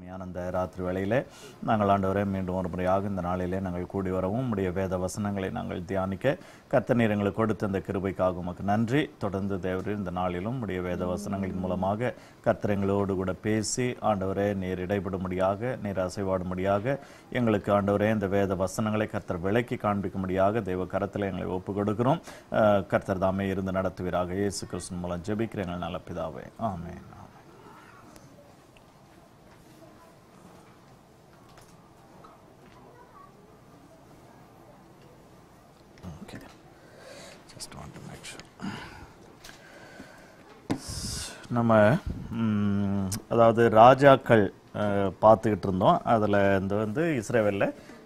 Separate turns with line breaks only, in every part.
அருமையான அந்த ராத்திரி வேளையிலே நாங்கள் ஆண்டவரே மீண்டும் ஒரு முறையாக இந்த நாளிலே நாங்கள் கூடி வரவும் உம்முடைய வேத வசனங்களை நாங்கள் தியானிக்க கர்த்தர் நீர் எங்களுக்கு கொடுத்த இந்த கிருபைக்காக உமக்கு நன்றி. தொடர்ந்து தேவரே இந்த நாளிலும் உம்முடைய வேத வசனங்களின் மூலமாக கர்த்தர் எங்களோடு கூட பேசி ஆண்டவரே நீர் இடைபடும்படியாக நீர் அசைவாடும்படியாக எங்களுக்கு ஆண்டவரே இந்த வேத வசனங்களை கர்த்தர் விளக்கி காண்பிக்கும்படியாக தெய்வ கரத்தில் எங்களை ஒப்பு கொடுக்கிறோம். கர்த்தர் தாமே இருந்து நடத்துவீராக. இயேசு கிறிஸ்து மூலம் ஜெபிக்கிற எங்கள் நல்ல பிதாவே, ஆமென். நம்ம அதாவது ராஜாக்கள் பார்த்துக்கிட்டு இருந்தோம். அதில் இந்த இஸ்ரவேலில்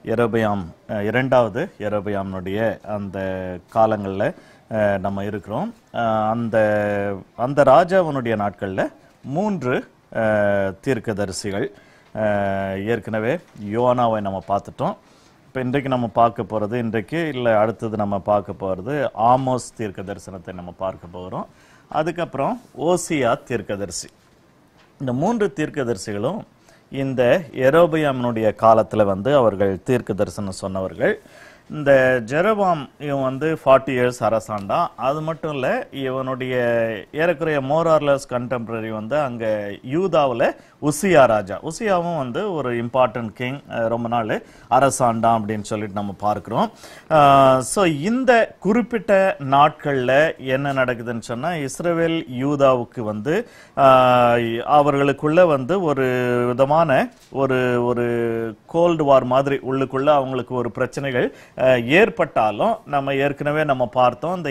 யெரொபெயாம் இரண்டாவது யெரொபெயாமுடைய அந்த காலங்களில் நம்ம இருக்கிறோம். அந்த ராஜாவினுடைய நாட்களில் 3 தீர்க்கதரிசிகள் ஏற்கனவே யோனாவை நம்ம பார்த்துட்டோம். இப்போ இன்றைக்கு நம்ம பார்க்க போகிறது அடுத்தது நம்ம பார்க்க போகிறது ஆமோஸ் தீர்க்க தரிசனத்தை நம்ம பார்க்க போகிறோம். அதுக்கப்புறம் ஓசியா தீர்க்கதரிசி. இந்த 3 தீர்க்கதரிசிகளும் இந்த யெரொபெயாமினுடைய காலத்தில் அவர்கள் தீர்க்க தரிசனம் சொன்னவர்கள். இந்த ஜெரபாம் இவன் 40 இயர்ஸ் அரசாண்டான். அது மட்டும் இல்லை, இவனுடைய ஏறக்குறைய மோரார்லஸ் கண்டெம்பரரி அங்கே யூதாவில் உசியா ராஜா. உசியாவும் ஒரு இம்பார்ட்டன்ட் கிங், ரொம்ப நாள் அரசாண்டான் அப்படின்னு சொல்லிட்டு நம்ம பார்க்குறோம். ஸோ இந்த குறிப்பிட்ட நாட்களில் என்ன நடக்குதுன்னு சொன்னால், இஸ்ரவேல் யூதாவுக்கு அவர்களுக்குள்ள ஒரு விதமான ஒரு கோல்டு வார் மாதிரி உள்ளுக்குள்ள அவங்களுக்கு ஒரு பிரச்சனைகள் ஏற்பட்டாலும் நம்ம ஏற்கனவே நம்ம பார்த்தோம். இந்த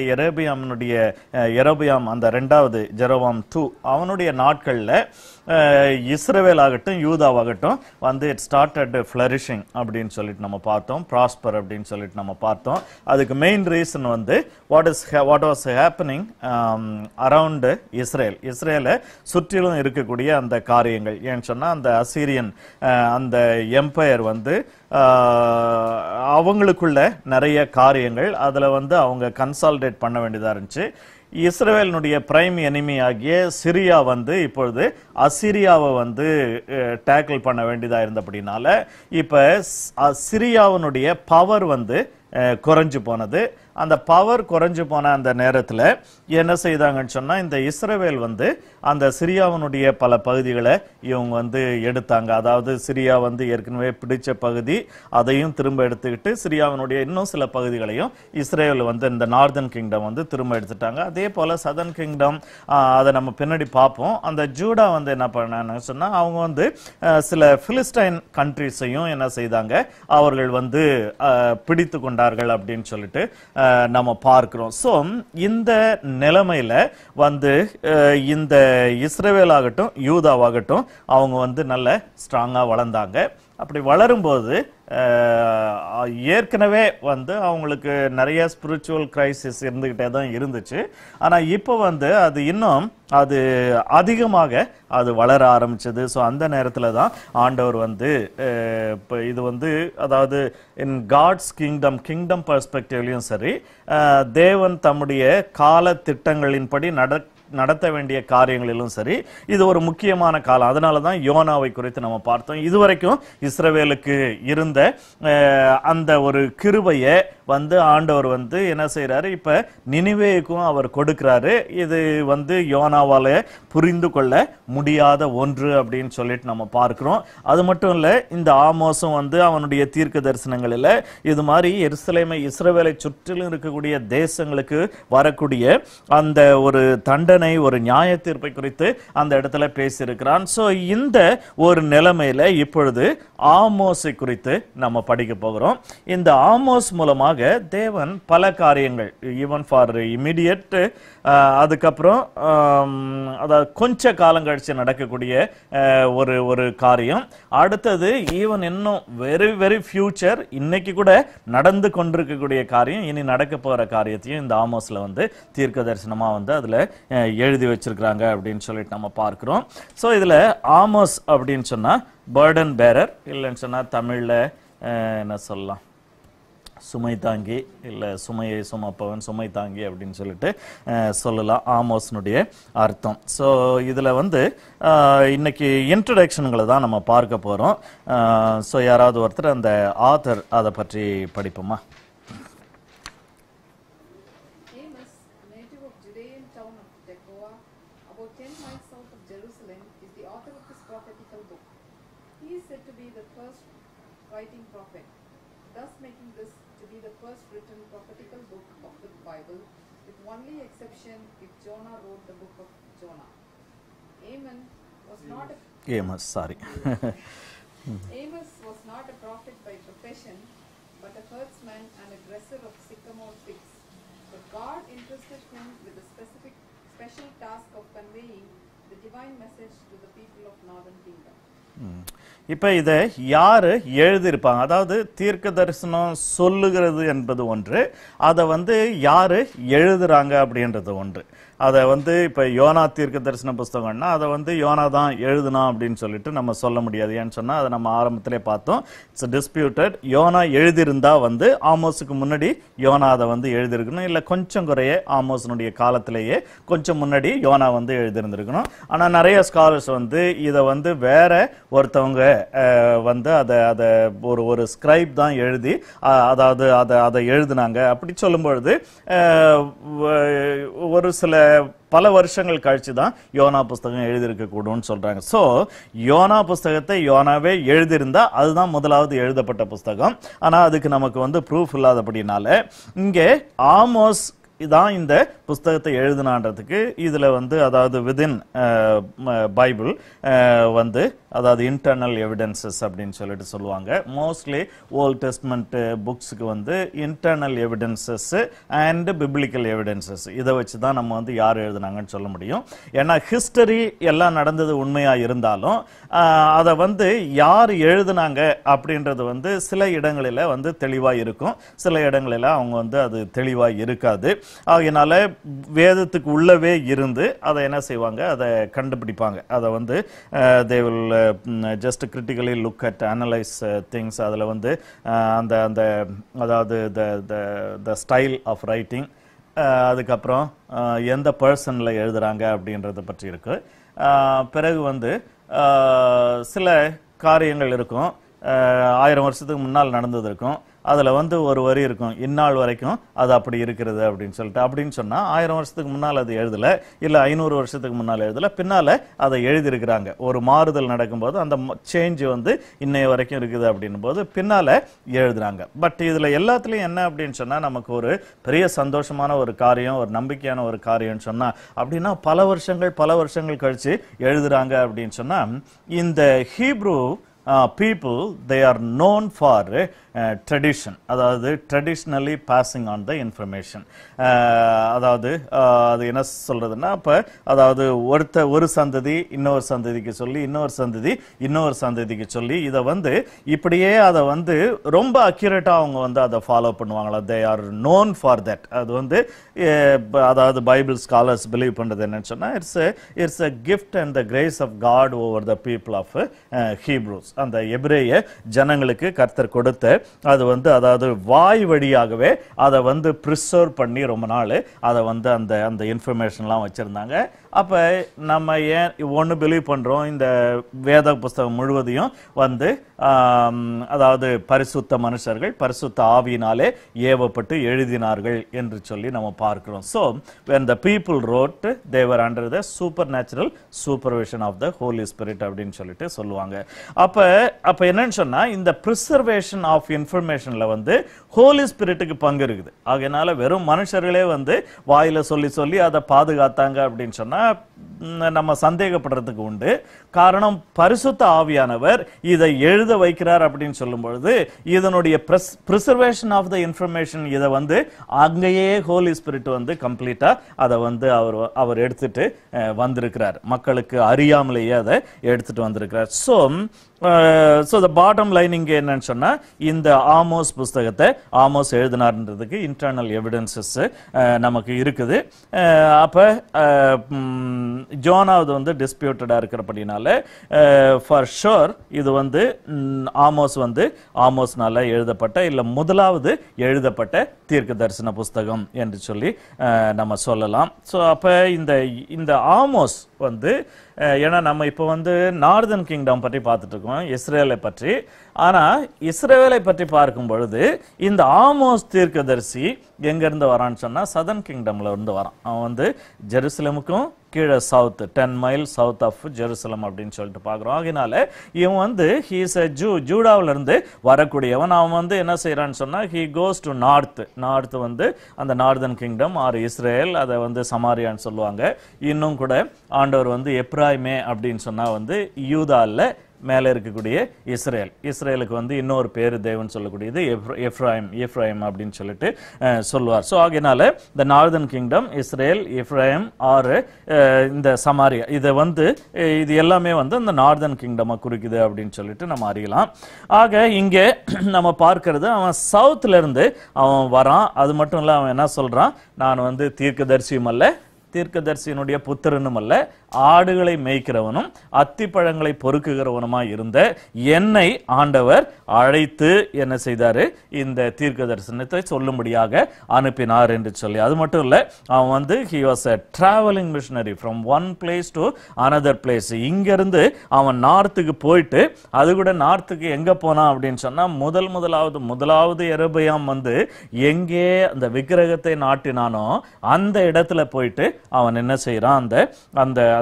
யெரொபெயாம் அந்த 2வது ஜெரொபாம் 2 அவனுடைய நாட்களில் இஸ்ரவேல் ஆகட்டும் யூதாவாகட்டும் இட் ஸ்டார்டட் ஃப்ளரிஷிங் அப்படின்னு சொல்லிட்டு நம்ம பார்த்தோம். ப்ராஸ்பர் அப்படின்னு சொல்லிட்டு நம்ம பார்த்தோம். அதுக்கு main reason what was happening around இஸ்ரேலை சுற்றிலும் இருக்கக்கூடிய அந்த காரியங்கள். ஏன்னு சொன்னால், அந்த அசீரியன் அந்த எம்பையர் அவங்களுக்குள்ள நிறைய காரியங்கள் அதில் அவங்க கன்சால்டேட் பண்ண வேண்டியதாக இருந்துச்சு. இஸ்ரவேலினுடைய பிரைம் எனிமி ஆகிய சிரியா இப்பொழுது அசிரியாவை டேக்கிள் பண்ண வேண்டியதாக இருந்தபடினால இப்போ சிரியாவினுடைய பவர் குறைஞ்சு போனது. அந்த பவர் குறைஞ்சு போன அந்த நேரத்தில் என்ன செய்தாங்கன்னு சொன்னால், இந்த இஸ்ரவேல் அந்த சிரியாவினுடைய பல பகுதிகளை இவங்க எடுத்தாங்க. அதாவது சிரியா ஏற்கனவே பிடிச்ச பகுதி அதையும் திரும்ப எடுத்துக்கிட்டு சிரியாவினுடைய இன்னும் சில பகுதிகளையும் இஸ்ரேல் இந்த நார்தன் கிங்டம் திரும்ப எடுத்துட்டாங்க. அதே போல் சதர்ன் கிங்டம் அதை நம்ம பின்னாடி பார்ப்போம். அந்த ஜூடா என்ன பண்ணாங்கன்னு சொன்னால், அவங்க சில பிலிஸ்டைன் கண்ட்ரிஸையும் என்ன செய்தாங்க, அவர்கள் பிடித்து கொண்டார்கள் அப்படின்னு சொல்லிட்டு நம்ம பார்க்கிறோம். சோ இந்த நிலைமையில இந்த இஸ்ரவேல் ஆகட்டும் யூதாவாகட்டும் அவங்க நல்ல ஸ்ட்ராங்கா வளர்ந்தாங்க. அப்படி வளரும்போது ஏற்கனவே அவங்களுக்கு நிறைய ஸ்பிரிச்சுவல் கிரைசிஸ் இருந்துகிட்டே தான் இருந்துச்சு. ஆனா இப்போ அது இன்னும் அதிகமாக வளர ஆரம்பிச்சது. ஸோ அந்த நேரத்தில் தான் ஆண்டவர் இப்போ இது அதாவது இன் காட்ஸ் கிங்டம் பெர்ஸ்பெக்டிவ்லையும் சரி, தேவன் தம்முடைய கால திட்டங்களின்படி நடத்த வேண்டிய காரியங்களிலும் சரி, இது ஒரு முக்கியமான காலம். அதனால தான் யோனாவை குறித்து நம்ம பார்த்தோம். இதுவரைக்கும் இஸ்ரவேலுக்கு இருந்த அந்த ஒரு கிருபையை ஆண்டவர் என்ன செய்யறாரு, இப்ப நினிவேக்கும் அவர் கொடுக்கிறாரு. இது யோனாவால புரிந்து கொள்ள முடியாத ஒன்று அப்படின்னு சொல்லிட்டு நம்ம பார்க்கிறோம். அது மட்டும் இல்ல, இந்த ஆமோஸும் அவனுடைய தீர்க்க தரிசனங்களில் இது மாதிரி எருசலேமை இஸ்ரவேலை சுற்றிலும் இருக்கக்கூடிய தேசங்களுக்கு வரக்கூடிய அந்த ஒரு தண்டனை, ஒரு நியாய தீர்ப்பை குறித்து அந்த இடத்துல பேசியிருக்கிறான். சோ இந்த ஒரு நிலைமையில இப்பொழுது ஆமோஸை குறித்து நம்ம படிக்க போகிறோம். இந்த ஆமோஸ் மூலமாக தேவன் பல காரியங்கள், ஈவன் ஃபார் இமிடியட், அதுக்கப்புறம் அதாவது கொஞ்ச காலம் கழிச்சு நடக்கக்கூடிய ஒரு காரியம், அடுத்தது ஈவன் இன்னும் வெரி வெரி ஃபியூச்சர், இன்னைக்கு கூட நடந்து கொண்டிருக்கக்கூடிய காரியம், இனி நடக்க போற காரியத்தையும் இந்த ஆமோஸ்ல தீர்க்க தரிசனமா அதுல எழுதி வச்சிருக்கிறாங்க அப்படின்னு சொல்லிட்டு நம்ம பார்க்கிறோம். ஸோ இதுல ஆமோஸ் அப்படின்னு சொன்னா பர்டன் பேரர், இல்லைன்னு சொன்னா தமிழ்ல என்ன சொல்லலாம், சுமை தாங்கி இல்லை சுமையை சுமப்பவன் சுமை தாங்கி அப்படின்னு சொல்லிட்டு சொல்லலாம் ஆமோஸ்னுடைய அர்த்தம். ஸோ இதில் வந்து இன்னைக்கு இன்ட்ரடக்ஷன்களை தான் நம்ம பார்க்க போகிறோம். ஸோ யாராவது ஒருத்தர் அந்த ஆத்தர் அதை பற்றி படிப்போமா? Amos, sorry.
Amos was not a prophet by profession, but a herdsman and a dresser of sycamore figs. But God entrusted him with the special task of conveying the divine message to the people of Northern Kingdom.
இப்ப இதை யாரு எழுதியிருப்பாங்க? அதாவது தீர்க்க தரிசனம் சொல்லுகிறது என்பது ஒன்று, அதை வந்து யாரு எழுதுறாங்க அப்படின்றது ஒன்று. அதை வந்து இப்ப யோனா தீர்க்க தரிசன புஸ்தகம்னா அதை வந்து யோனா தான் எழுதுனா அப்படின்னு சொல்லிட்டு நம்ம சொல்ல முடியாது. ஏன்னு சொன்னா அதை நம்ம ஆரம்பத்திலே பார்த்தோம், இட்ஸ் டிஸ்பியூட்டட். யோனா எழுதியிருந்தா வந்து ஆமோஸுக்கு முன்னாடி யோனா அதை வந்து எழுதியிருக்கணும், இல்லை கொஞ்சம் குறைய ஆமோஸனுடைய காலத்திலேயே கொஞ்சம் முன்னாடி யோனா வந்து எழுதியிருந்திருக்கணும். ஆனா நிறைய ஸ்காலர்ஸ் வந்து இதை வந்து வேற ஒருத்தவங்க வந்து அதை ஒரு ஸ்கிரைப் தான் எழுதி அதாவது அதை எழுதினாங்க அப்படி சொல்லும் பொழுது ஒரு சில பல வருஷங்கள் கழிச்சு தான் யோனா புஸ்தகம் எழுதியிருக்க கூடும்னு சொல்றாங்க. சோ யோனா புஸ்தகத்தை யோனாவே எழுதியிருந்தா அதுதான் முதலாவது எழுதப்பட்ட புஸ்தகம். ஆனா அதுக்கு நமக்கு வந்து ப்ரூஃப் இல்லாதபடினால இங்கே ஆமோஸ் இதான் இந்த புஸ்தகத்தை எழுதினான்றதுக்கு இதுல வந்து அதாவது விதின் பைபிள் வந்து அதாவது இன்டர்னல் எவிடன்சஸ் அப்படின்னு சொல்லிட்டு சொல்லுவாங்க. மோஸ்ட்லி ஓல்ட் டெஸ்ட்மெண்ட் புக்ஸுக்கு வந்து internal evidences and biblical evidences இதை வச்சு தான் நம்ம வந்து யார் எழுதுனாங்கன்னு சொல்ல முடியும். ஏன்னா ஹிஸ்டரி எல்லாம் நடந்தது உண்மையா இருந்தாலும் அதை வந்து யார் எழுதுனாங்க அப்படின்றது வந்து சில இடங்களில் வந்து தெளிவா இருக்கும், சில இடங்களில் அவங்க வந்து அது தெளிவா இருக்காது. அதனால வேதத்துக்கு உள்ளவே இருந்து அதை என்ன செய்வாங்க, அதை கண்டுபிடிப்பாங்க. அதை வந்து they will just critically look at analyze things. அதில் வந்து அந்த அந்த அதாவது the style of writing, அதுக்கப்புறம் எந்த பர்சனில் எழுதுறாங்க அப்படின்றத பற்றி இருக்கு. பிறகு வந்து சில காரியங்கள் இருக்கும், 1000 வருஷத்துக்கு முன்னால் நடந்தது இருக்கும், அதில் வந்து ஒரு வரி இருக்கும், இந்நாள் வரைக்கும் அது அப்படி இருக்கிறது அப்படின்னு சொல்லிட்டு. அப்படின்னு சொன்னால் 1000 வருஷத்துக்கு முன்னால் அது எழுதலை, இல்லை 500 வருஷத்துக்கு முன்னால் எழுதலை, பின்னால் அதை எழுதியிருக்கிறாங்க. ஒரு மாறுதல் நடக்கும்போது அந்த சேஞ்ச் வந்து இன்னைய வரைக்கும் இருக்குது அப்படின்னும் போது பின்னால் எழுதுறாங்க. பட் இதில் எல்லாத்துலேயும் என்ன அப்படின்னு சொன்னால் நமக்கு ஒரு பெரிய சந்தோஷமான ஒரு காரியம், ஒரு நம்பிக்கையான ஒரு காரியம்னு சொன்னால் அப்படின்னா பல வருஷங்கள் கழித்து எழுதுறாங்க அப்படின்னு சொன்னால் இந்த Hebrew people, they are known for tradition, அதாவது traditionally passing on the information. அதாவது அது என்ன சொல்றதுன்னா இப்ப அதாவது ஒரு சந்ததி இன்னொரு சந்ததிக்கு சொல்லி இன்னொரு சந்ததி இன்னொரு சந்ததிக்கு சொல்லி இதை வந்து இப்படியே அதை வந்து ரொம்ப அக்யூரேட்டா அவங்க வந்து அதை ஃபாலோ பண்ணுவாங்களா. they are known for that. அது வந்து அதாவது பைபிள் ஸ்காலர்ஸ் பிலீவ் பண்றது என்னன்னு சொன்னா it's a gift and the grace of God over the people of Hebrews. அந்த எபிரேய ஜனங்களுக்கு கர்த்தர் கொடுத்த அது வந்து அதாவது வாய் வழியாகவே அதை வந்து பிரிசர்வ் பண்ணி ரொம்ப நாள் அதை வந்து அந்த இன்ஃபர்மேஷன்லாம் வச்சிருந்தாங்க. அப்ப நம்ம ஏன் ஒன்று பிலீவ் பண்றோம், இந்த வேத புஸ்தகம் முழுவதையும் வந்து அதாவது பரிசுத்த மனுஷர்கள் பரிசுத்த ஆவியினாலே ஏவப்பட்டு எழுதினார்கள் என்று சொல்லி நம்ம பார்க்கிறோம். So when the people wrote, they were under the supernatural supervision of the Holy Spirit அப்படின்னு சொல்லிட்டு சொல்லுவாங்க. அப்ப என்னன்னு சொன்னா இந்த preservation of informationல வந்து ஹோலி ஸ்பிரிட்டுக்கு பங்கு இருக்குது. ஆகையினால வெறும் மனுஷர்களே வந்து வாயில சொல்லி அதை பாதுகாத்தாங்க அப்படின்னு சொன்னா நம்ம சந்தேகப்படுறதுக்கு உண்டு. காரணம் பரிசுத்த ஆவியானவர் இதை எழுத வைக்கிறார் அப்படின்னு சொல்லும் பொழுது இதனுடைய preservation of the information இதை வந்து அங்கேயே ஹோலி ஸ்பிரிட் வந்து கம்ப்ளீட்டா அதை வந்து அவர் எடுத்துட்டு வந்திருக்கிறார், மக்களுக்கு அறியாமலேயே அதை எடுத்துட்டு வந்திருக்கிறார். So so the bottom line இங்கே என்னன்னு சொன்னா இந்த ஆமோஸ் புஸ்தகத்தை ஆமோஸ் எழுதினார்ன்றதுக்கு இன்டர்னல் எவிடன்சஸ் நமக்கு இருக்குது. அப்ப ஜோனாவது வந்து டிஸ்பியூட்டடா இருக்கிறபடினால ஃபார் ஷோர் இது வந்து ஆமோஸ்னால எழுதப்பட்ட இல்ல முதலாவது எழுதப்பட்ட தீர்க்க தரிசன புஸ்தகம் என்று சொல்லி நம்ம சொல்லலாம். ஸோ அப்ப இந்த ஆமோஸ் வந்து ஏன்னா நம்ம இப்போ வந்து நார்தன் கிங்டம் பற்றி பார்த்துட்டு இருக்கோம், இஸ்ரேலை பற்றி. ஆனா இஸ்ரேலை பற்றி பார்க்கும் பொழுது இந்த ஆமோஸ் தீர்க்கதரிசி எங்க இருந்து வரான்னு சொன்னா சதர்ன் கிங்டம்ல இருந்து வரான். அவன் வந்து ஜெருசலேமுக்கும் கீழே south 10 mile south of Jerusalem அப்படின்னு சொல்லிட்டு பார்க்குறோம். ஆகினால இவன் வந்து ஹீஸ் அ ஜூடாவில இருந்து வரக்கூடியவன். அவன் வந்து என்ன செய்யறான்னு சொன்னா ஹி கோஸ் டு நார்த் வந்து அந்த நார்தன் கிங்டம் ஆர் இஸ்ரேல், அதை வந்து சமாரியான்னு சொல்லுவாங்க. இன்னும் கூட ஆண்டவர் வந்து எப்ராயிமே அப்படின்னு சொன்னா வந்து யூதால மேலே இருக்கக்கூடிய இஸ்ரேலுக்கு வந்து இன்னொரு பேரு தேவன் சொல்லக்கூடியது எப்ராயிம் அப்படின்னு சொல்லிட்டு சொல்லுவார். ஸோ ஆகையினால இந்த நார்தன் கிங்டம் இஸ்ரேல் எப்ராயிம் ஆறு இந்த சமாரியா இது எல்லாமே வந்து இந்த நார்தன் கிங்டம் குறிக்குது அப்படின்னு சொல்லிட்டு நம்ம அறியலாம். ஆக இங்கே நம்ம பார்க்கிறது அவன் சவுத்ல இருந்து அவன் வரான். அது மட்டும் இல்ல அவன் என்ன சொல்றான், நான் வந்து தீர்க்கதரிசியும் அல்ல தீர்க்கதரிசியினுடைய புத்திரனும் அல்ல, ஆடுகளை மேய்க்கிறவனும் அத்திப்பழங்களை பொறுக்குகிறவனுமாய் இருந்த என்னை ஆண்டவர் அழைத்து என்ன செய்தாரு, இந்த தீர்க்க தரிசனத்தை சொல்லும்படியாக அனுப்பினார் என்று சொல்லி. அது மட்டும் இல்ல, அவன் வந்து he was a traveling missionary from one place to another place. இங்கிருந்து அவன் நார்த்துக்கு போயிட்டு, அது கூட நார்த்துக்கு எங்க போனான் அப்படின்னு சொன்னா முதலாவது எரபயாம் வந்து எங்கே அந்த விக்கிரகத்தை நாட்டினானோ அந்த இடத்துல போயிட்டு அவன் என்ன செய்யறான்,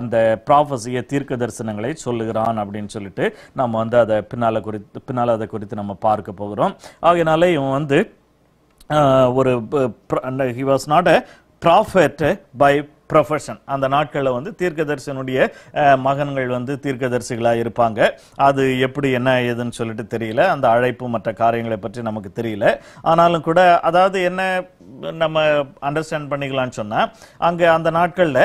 அந்த ப்ராஃபஸிய தீர்க்க தரிசனங்களை சொல்லுகிறான் அப்படின்னு சொல்லிட்டு நம்ம வந்து அதை பின்னால அதை குறித்து நம்ம பார்க்க போகிறோம். ஆகையினால இவன் வந்து ஒரு he was not a prophet by profession. அந்த நாட்களில் வந்து தீர்க்கதரிசனுடைய மகன்கள் வந்து தீர்க்கதரிசிகளா இருப்பாங்க. அது எப்படி என்ன ஏதுன்னு சொல்லிட்டு தெரியல, அந்த அழைப்பு மற்ற காரியங்களை பற்றி நமக்கு தெரியல. ஆனாலும் கூட அதாவது என்ன நம்ம அண்டர்ஸ்டாண்ட் பண்ணிக்கலாம்னு சொன்னா, அங்க அந்த நாட்கள்ல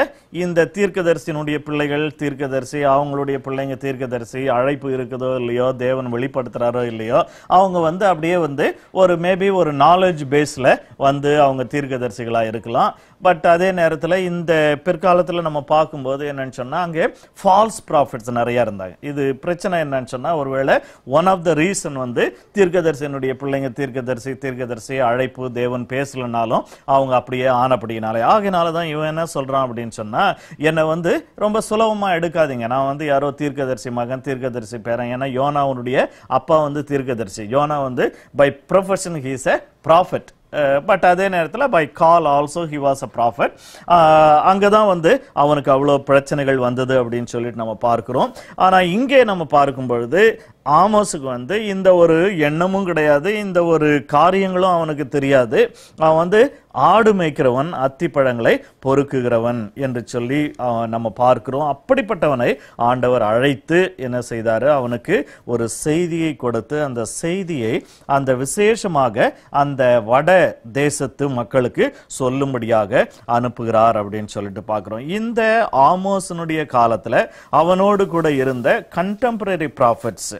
இந்த தீர்க்கதரிசியினுடைய பிள்ளைகள் தீர்க்கதரிசி, அவங்களுடைய பிள்ளைங்க தீர்க்கதரிசி, அழைப்பு இருக்குதோ இல்லையோ, தேவன் வெளிப்படுத்துறாரோ இல்லையோ, அவங்க வந்து அப்படியே வந்து ஒரு மேபி ஒரு நாலேஜ் பேஸ்ல வந்து அவங்க தீர்க்கதரிசிகளா இருக்கலாம். பட் அதே நேரத்தில் இந்த பிற்காலத்தில் நம்ம பார்க்கும்போது என்னன்னு சொன்னா, அங்கே ஃபால்ஸ் ப்ராஃபிட்ஸ் நிறைய இருந்தாங்க. இது பிரச்சனை என்னன்னு சொன்னா, ஒருவேளை ஒன் ஆஃப் த ரீசன் வந்து தீர்க்கதரிசியினுடைய பிள்ளைங்க தீர்க்கதரிசி அழைப்பு தேவன் பேசலனாலும் அவங்க அப்படியே ஆனப்படினாலே. ஆகினாலதான் இவன் என்ன சொல்றான் அப்படின்னு சொன்னா, என்னை வந்து ரொம்ப சுலபமா எடுக்காதீங்க, நான் வந்து யாரோ தீர்க்கதரிசி மகன் தீர்க்கதரிசி பேரன். ஏன்னா யோனாவுடைய அப்பா வந்து தீர்க்கதரிசி. யோனா வந்து by profession he is a prophet. But அதே நேரத்தில் by call also he was a prophet. அங்கதான் வந்து அவனுக்கு அவ்வளோ பிரச்சனைகள் வந்தது அப்படின்னு சொல்லிட்டு நம்ம பார்க்கிறோம். ஆனா இங்கே நம்ம பார்க்கும் பொழுது ஆமோஸுக்கு வந்து இந்த ஒரு எண்ணமும் கிடையாது, இந்த ஒரு காரியங்களும் அவனுக்கு தெரியாது. அவன் வந்து ஆடு மேய்க்கிறவன், அத்திப்பழங்களை பொறுக்குகிறவன் என்று சொல்லி நம்ம பார்க்கிறோம். அப்படிப்பட்டவனை ஆண்டவர் அழைத்து என்ன செய்தாரு, அவனுக்கு ஒரு செய்தியை கொடுத்து அந்த செய்தியை அந்த விசேஷமாக அந்த வட தேசத்து மக்களுக்கு சொல்லும்படியாக அனுப்புகிறார் அப்படின்னு சொல்லிட்டு பார்க்கிறோம். இந்த ஆமோஸனுடைய காலத்துல அவனோடு கூட இருந்த கண்டெம்பரரி ப்ராஃபிட்ஸ்,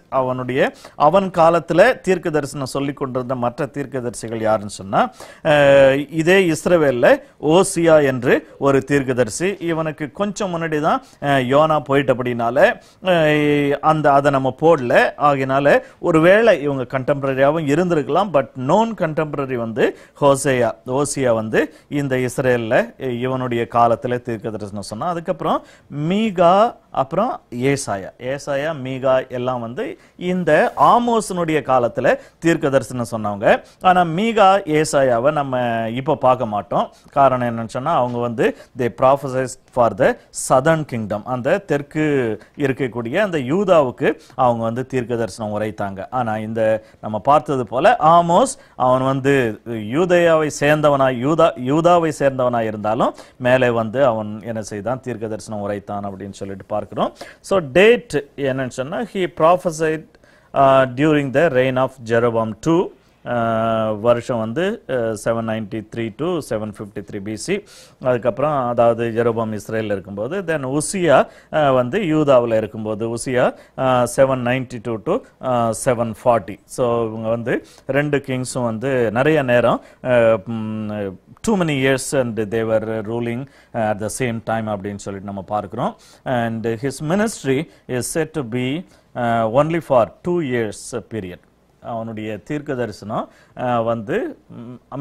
அவன் காலத்துல தீர்க்க தரிசனம் சொல்லிக் கொண்டிருந்த மற்ற தீர்க்கதரிசிகள் யாருன்னு சொன்னா, இதே இஸ்ரவேல்ல ஓசியா என்று ஒரு தீர்க்கதரிசி. இவனுக்கு கொஞ்சம் முன்னாடி தான் யோனா போயிட்டபடினால அதை நம்ம போடல. ஆகினால ஒருவேளை இவங்க கண்டெம்பரரியாவும் இருந்திருக்கலாம். பட் நோன் கண்டெம்பரரி வந்து ஓசியா வந்து இந்த இஸ்ரேல்ல இவனுடைய காலத்துல தீர்க்க தரிசனம் சொன்னா. அதுக்கப்புறம் மீகா, அப்புறம் ஏசாயா மீகா எல்லாம் வந்து இந்த ஆமோஸனுடைய காலத்துல தீர்க்க தரிசனம் சொன்னவங்க. ஆனா மீகா ஏசாயாவை நம்ம இப்ப பார்க்க மாட்டோம். காரணம் என்னன்னு சொன்னா, அவங்க வந்து they prophesied for the southern kingdom, அந்த தெற்கு இருக்கக்கூடிய அந்த யூதாவுக்கு அவங்க வந்து தீர்க்க தரிசனம் உரைத்தாங்க. ஆனா இந்த நம்ம பார்த்தது போல ஆமோஸ் அவன் வந்து யூதாவை சேர்ந்தவனாய் இருந்தாலும் மேலே வந்து அவன் என்ன செய்தான், தீர்க்க தரிசனம் உரைத்தான் அப்படின்னு சொல்லிட்டு பார்க்கிறோம். So date என்னன்னு சொன்னா, he prophesied during the reign of Jeroboam II வருஷம் வந்து 793 to 753 பிசி. அதுக்கப்புறம் அதாவது ஜெரோபாம் இஸ்ரேலில் இருக்கும்போது, தென் உசியா வந்து யூதாவில் இருக்கும்போது உசியா 792 to 740. ஸோ இவங்க வந்து ரெண்டு கிங்ஸும் வந்து நிறைய நேரம் too many years and they were ruling at the same time அப்படின்னு சொல்லிட்டு நம்ம பார்க்கிறோம். And his ministry is said to be only for 2 years period. அவனுடைய தீர்க்க தரிசனம் வந்து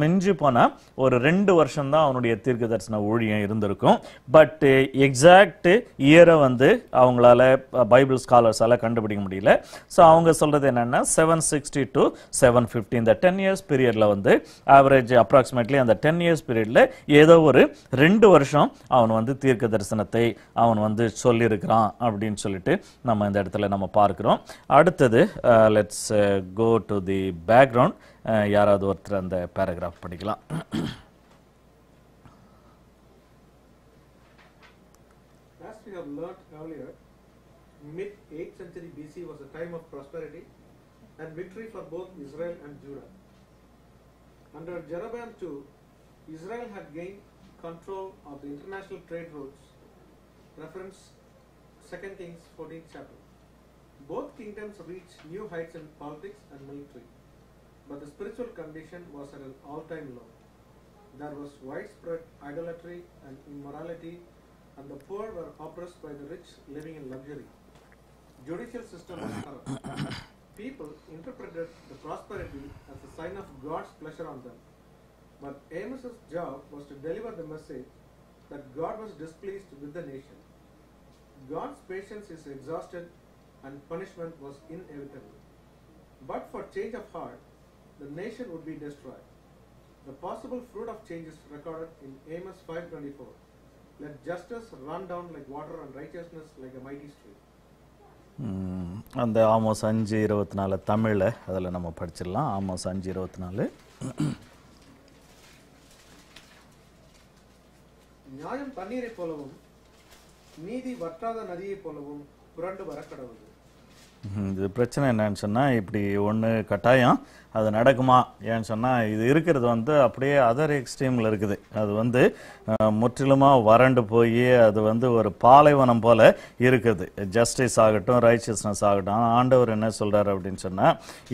மிஞ்சி போனால் ஒரு 2 வருஷம் தான் அவனுடைய தீர்க்க தரிசன ஊழியம் இருந்திருக்கும். பட் எக்ஸாக்ட் இயரை வந்து அவங்களால பைபிள் ஸ்காலர்ஸால கண்டுபிடிக்க முடியல. ஸோ அவங்க சொல்றது என்னன்னா 760 to 750 இந்த 10 years பீரியட்ல வந்து ஆவரேஜ் அப்ராக்சிமேட்லி அந்த 10 years பீரியட்ல ஏதோ ஒரு 2 வருஷம் அவன் வந்து தீர்க்க தரிசனத்தை அவன் வந்து சொல்லியிருக்கிறான் அப்படின்னு சொல்லிட்டு நம்ம இந்த இடத்துல நம்ம பார்க்கிறோம். அடுத்தது let's go to the background. யாராவது ஒருத்தர் அந்த பேராகிராஃப் படிக்கலாம்.
As we have learnt earlier, mid 8th century BC was a time of prosperity and victory for both Israel and Judah. Under Jeroboam II, Israel had gained control of the international trade routes. Reference 2 Kings 14th chapter. Both kingdoms reached new heights in politics and military, but the spiritual condition was at an all-time low. There was widespread idolatry and immorality, and the poor were oppressed by the rich living in luxury. Judicial system was corrupt. People interpreted the prosperity as a sign of God's pleasure on them. But Amos's job was to deliver the message that God was displeased with the nation. God's patience is exhausted and punishment was inevitable. But for change of heart, the nation would be destroyed. The possible fruit of change is recorded in Amos 5:24. Let justice run down like water and righteousness like a mighty stream.
அந்த Amos 5:24 தமிழ்ல அதுல நம்ம படிச்சிடலாம். Amos 5:24.
நியாயம் தண்ணீரை போலவும் நீதி வற்றாத நதியை போலவும் புரண்டு வர கடவுள்.
இது பிரச்சனை என்னன்னு சொன்னா, இப்படி ஒன்று கட்டாயம் அது நடக்குமா ஏன்னு சொன்னா, இது இருக்கிறது வந்து அப்படியே அதர் எக்ஸ்ட்ரீம்ல இருக்குது. அது வந்து முற்றிலுமா வறண்டு போய் அது வந்து ஒரு பாலைவனம் போல இருக்குது. ஜஸ்டிஸ் ஆகட்டும், ரைச்சியஸ்னஸ் ஆகட்டும். ஆண்டவர் என்ன சொல்றாரு அப்படின்னு சொன்னா,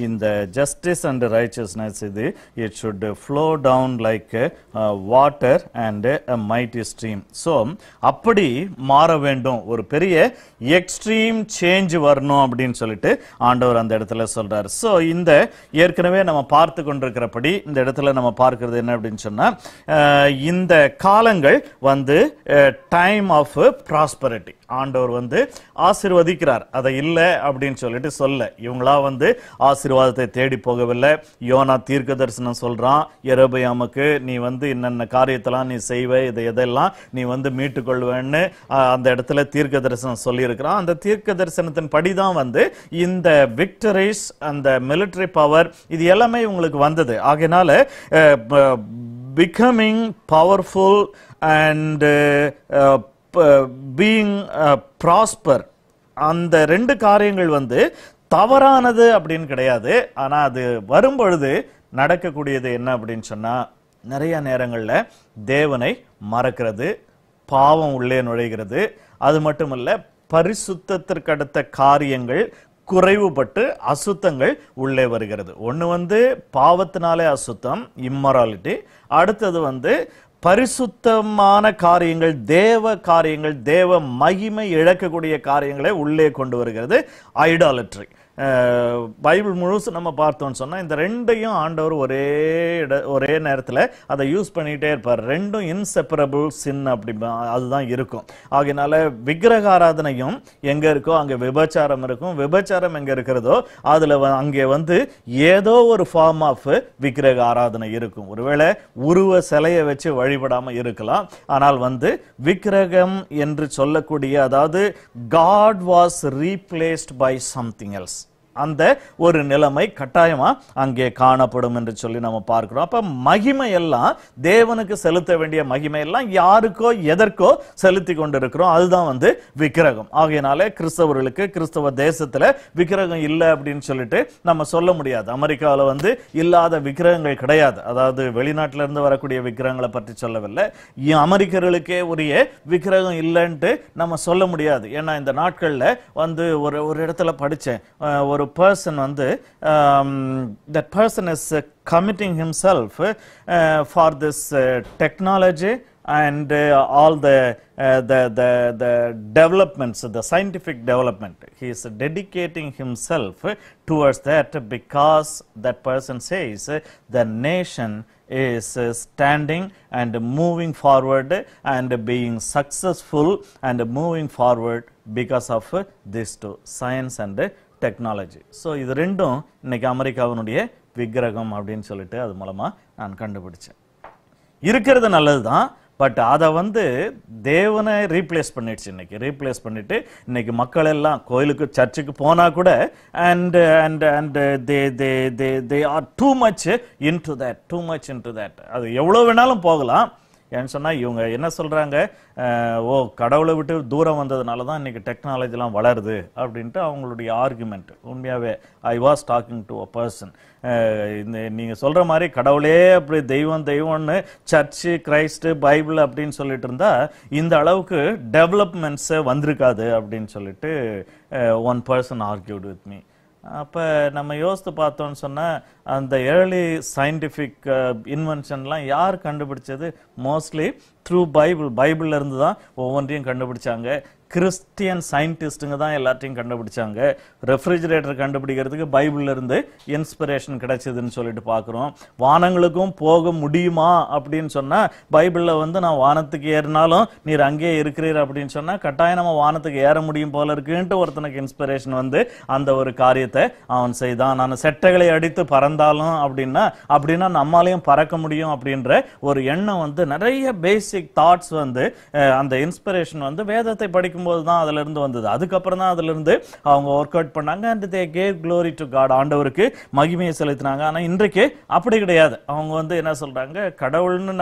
இந்த ஜஸ்டிஸ் அண்ட் ரைச்சியஸ்னஸ் இது it should flow down like water and mighty stream. So அப்படி மாற வேண்டும், ஒரு பெரிய எக்ஸ்ட்ரீம் சேஞ்ச் வரணும் அப்படின்னு சொல்லிட்டு ஆண்டவர் அந்த இடத்துல சொல்றாரு. ஸோ இந்த ஏற்கனவே நம்ம பார்த்து கொண்டிருக்கிறபடி இந்த இடத்துல நம்ம பார்க்கிறது என்ன அப்படின்னு சொன்னா, இந்த காலங்கள் வந்து டைம் ஆஃப் ப்ராஸ்பரிட்டி. ஆண்டவர் வந்து ஆசீர்வதிக்கிறார், அதை இல்லை அப்படின்னு சொல்லிட்டு சொல்ல. இவங்களா வந்து ஆசீர்வாதத்தை தேடி போகவில்லை. யோனா தீர்க்க தரிசனம் சொல்றான் யெரொபெயாமுக்கு, நீ வந்து என்னென்ன காரியத்தெல்லாம் நீ செய்வே, இதை எதெல்லாம் நீ வந்து மீட்டுக்கொள்வேன்னு அந்த இடத்துல தீர்க்க தரிசனம் சொல்லி இருக்கிறான். அந்த தீர்க்க தரிசனத்தின் படிதான் வந்து இந்த விக்டரிஸ், அந்த மிலிட்டரி பவர், இது எல்லாமே உங்களுக்கு வந்தது. ஆகையினால becoming powerful and being prosper, அந்த ரெண்டு காரியங்கள் வந்து தவறானது அப்படின்னு கிடையாது. ஆனா அது வரும்பொழுது நடக்கக்கூடியது என்ன அப்படின்னு சொன்னா, நிறைய நேரங்கள்ல தேவனை மறக்கிறது, பாவம் உள்ளே நுழைகிறது. அது மட்டுமல்ல, பரிசுத்தத்திற்கு அடுத்த காரியங்கள் குறைவுபட்டு அசுத்தங்கள் உள்ளே வருகிறது. ஒன்று வந்து பாவத்தினாலே அசுத்தம், இம்மொராலிட்டி. அடுத்தது வந்து பரிசுத்தமான காரியங்கள், தேவ காரியங்கள், தேவ மகிமை இழக்கக்கூடிய காரியங்களை உள்ளே கொண்டு வருகிறது, ஐடாலட்ரி. பைபிள் முழுசு நம்ம பார்த்தோம்னு சொன்னா, இந்த ரெண்டையும் ஆண்டவர் ஒரே நேரத்தில் அதை யூஸ் பண்ணிட்டே இருப்பார். ரெண்டும் இன்செப்பரபிள் சின் அப்படி அதுதான் இருக்கும். ஆகையினால விக்கிரக ஆராதனையும் எங்க இருக்கோ அங்க விபச்சாரம் இருக்கும், விபச்சாரம் எங்க இருக்கிறதோ அதுல அங்கே வந்து ஏதோ ஒரு ஃபார்ம் ஆஃப் விக்கிரக ஆராதனை இருக்கும். ஒருவேளை உருவ சிலையை வச்சு வழிபடாம இருக்கலாம், ஆனால் வந்து விக்கிரகம் என்று சொல்லக்கூடிய, அதாவது God was replaced by something else, அந்த ஒரு நிலைமை கட்டாயமா அங்கே காணப்படும் என்று சொல்லி நம்ம பார்க்கிறோம். அப்ப மகிமை எல்லாம் தேவனுக்கு செலுத்த வேண்டிய மகிமை எல்லாம் யாருக்கோ எதற்கோ செலுத்தி கொண்டிருக்கிறோம். அதுதான் விக்கிரகம். ஆகையினாலே கிறிஸ்தவர்களுக்கு கிறிஸ்தவ தேசத்துல விக்கிரகம் இல்லை அப்படின்னு சொல்லிட்டு நம்ம சொல்ல முடியாது. அமெரிக்காவில் இல்லாத விக்கிரகங்கள் கிடையாது. அதாவது வெளிநாட்டில இருந்து வரக்கூடிய விக்கிரகங்களை பற்றி சொல்லவில்லை, அமெரிக்கர்களுக்கே உரிய விக்கிரகம் இல்லைன்ட்டு நம்ம சொல்ல முடியாது. ஏன்னா இந்த நாட்கள்ல ஒரு இடத்துல படிச்சேன், ஒரு person that person is committing himself for this technology and all the developments, the scientific development. He is dedicating himself towards that because that person says the nation is standing and moving forward and being successful and moving forward because of these two, science and technology. So இது ரெண்டும் இன்னைக்கு அமெரிக்காவினுடைய விக்கிரகம் அப்படின்னு சொல்லிட்டு அது மூலமா நான் கண்டுபிடிச்சேன். இருக்கிறது நல்லதுதான், பட் அதை தேவனை ரீப்ளேஸ் பண்ணிடுச்சு. இன்னைக்கு ரீப்ளேஸ் பண்ணிட்டு இன்னைக்கு மக்கள் எல்லாம் கோயிலுக்கு சர்ச்சுக்கு போனா கூட and they are too much into that. அது எவ்வளவு வேணாலும் போகலாம். ஏன்னு சொன்னா இவங்க என்ன சொல்றாங்க, கடவுளை விட்டு தூரம் வந்ததுனால தான் இன்னைக்கு டெக்னாலஜிலாம் வளருது அப்படின்ட்டு அவங்களுடைய ஆர்குமெண்ட். உண்மையாவே I was talking to a person, நீங்க சொல்ற மாதிரி கடவுளே அப்படி தெய்வம்னு சர்ச்சு, கிரைஸ்ட், பைபிள் அப்படின்னு சொல்லிட்டு இருந்தா இந்த அளவுக்கு டெவலப்மெண்ட்ஸ் வந்திருக்காது அப்படின்னு சொல்லிட்டு one person argued with me. அப்ப நம்ம யோசித்து பார்த்தோம்னு சொன்னா அந்த ஏர்லி சயின்டிபிக் இன்வென்ஷன்லாம் யார் கண்டுபிடிச்சது? மோஸ்ட்லி த்ரூ பைபிள்ல இருந்து தான் ஒவ்வொன்றையும் கண்டுபிடிச்சாங்க. கிறிஸ்டியன் சயின்டிஸ்டுங்க தான் எல்லாத்தையும் கண்டுபிடிச்சாங்க. ரெஃப்ரிஜரேட்டர் கண்டுபிடிக்கிறதுக்கு பைபிள்ல இருந்து இன்ஸ்பிரேஷன் கிடைச்சதுன்னு சொல்லிட்டு பார்க்கிறோம். வானங்களுக்கும் போக முடியுமா அப்படின்னு சொன்னா பைபிள்ல நான் வானத்துக்கு ஏறினாலும் நீர் அங்கே இருக்கிறீர் அப்படின்னு சொன்னா கட்டாயம் நம்ம வானத்துக்கு ஏற முடியும் போல இருக்குன்ட்டு ஒருத்தனுக்கு இன்ஸ்பிரேஷன் அந்த ஒரு காரியத்தை அவன் செய்தான். நான் செட்டைகளை அடித்து பறந்தாலும் அப்படின்னா நம்மாலையும் பறக்க முடியும் அப்படின்ற ஒரு எண்ணம் நிறைய பேசிக் தாட்ஸ் அந்த இன்ஸ்பிரேஷன் வேதத்தை படிக்கும் போது தான் அதுல இருந்து வந்தது. அதுக்கப்புறம் தான் அதுல இருந்து அவங்க ஒர்க் அவுட் பண்ணாங்க. and they gave glory to God, ஆண்டவருக்கு மகிமையை செலுத்தினாங்க. ஆனா இன்றைக்கு அப்படி கிடையாது. அவங்க என்ன சொல்றாங்க, கடவுள்னு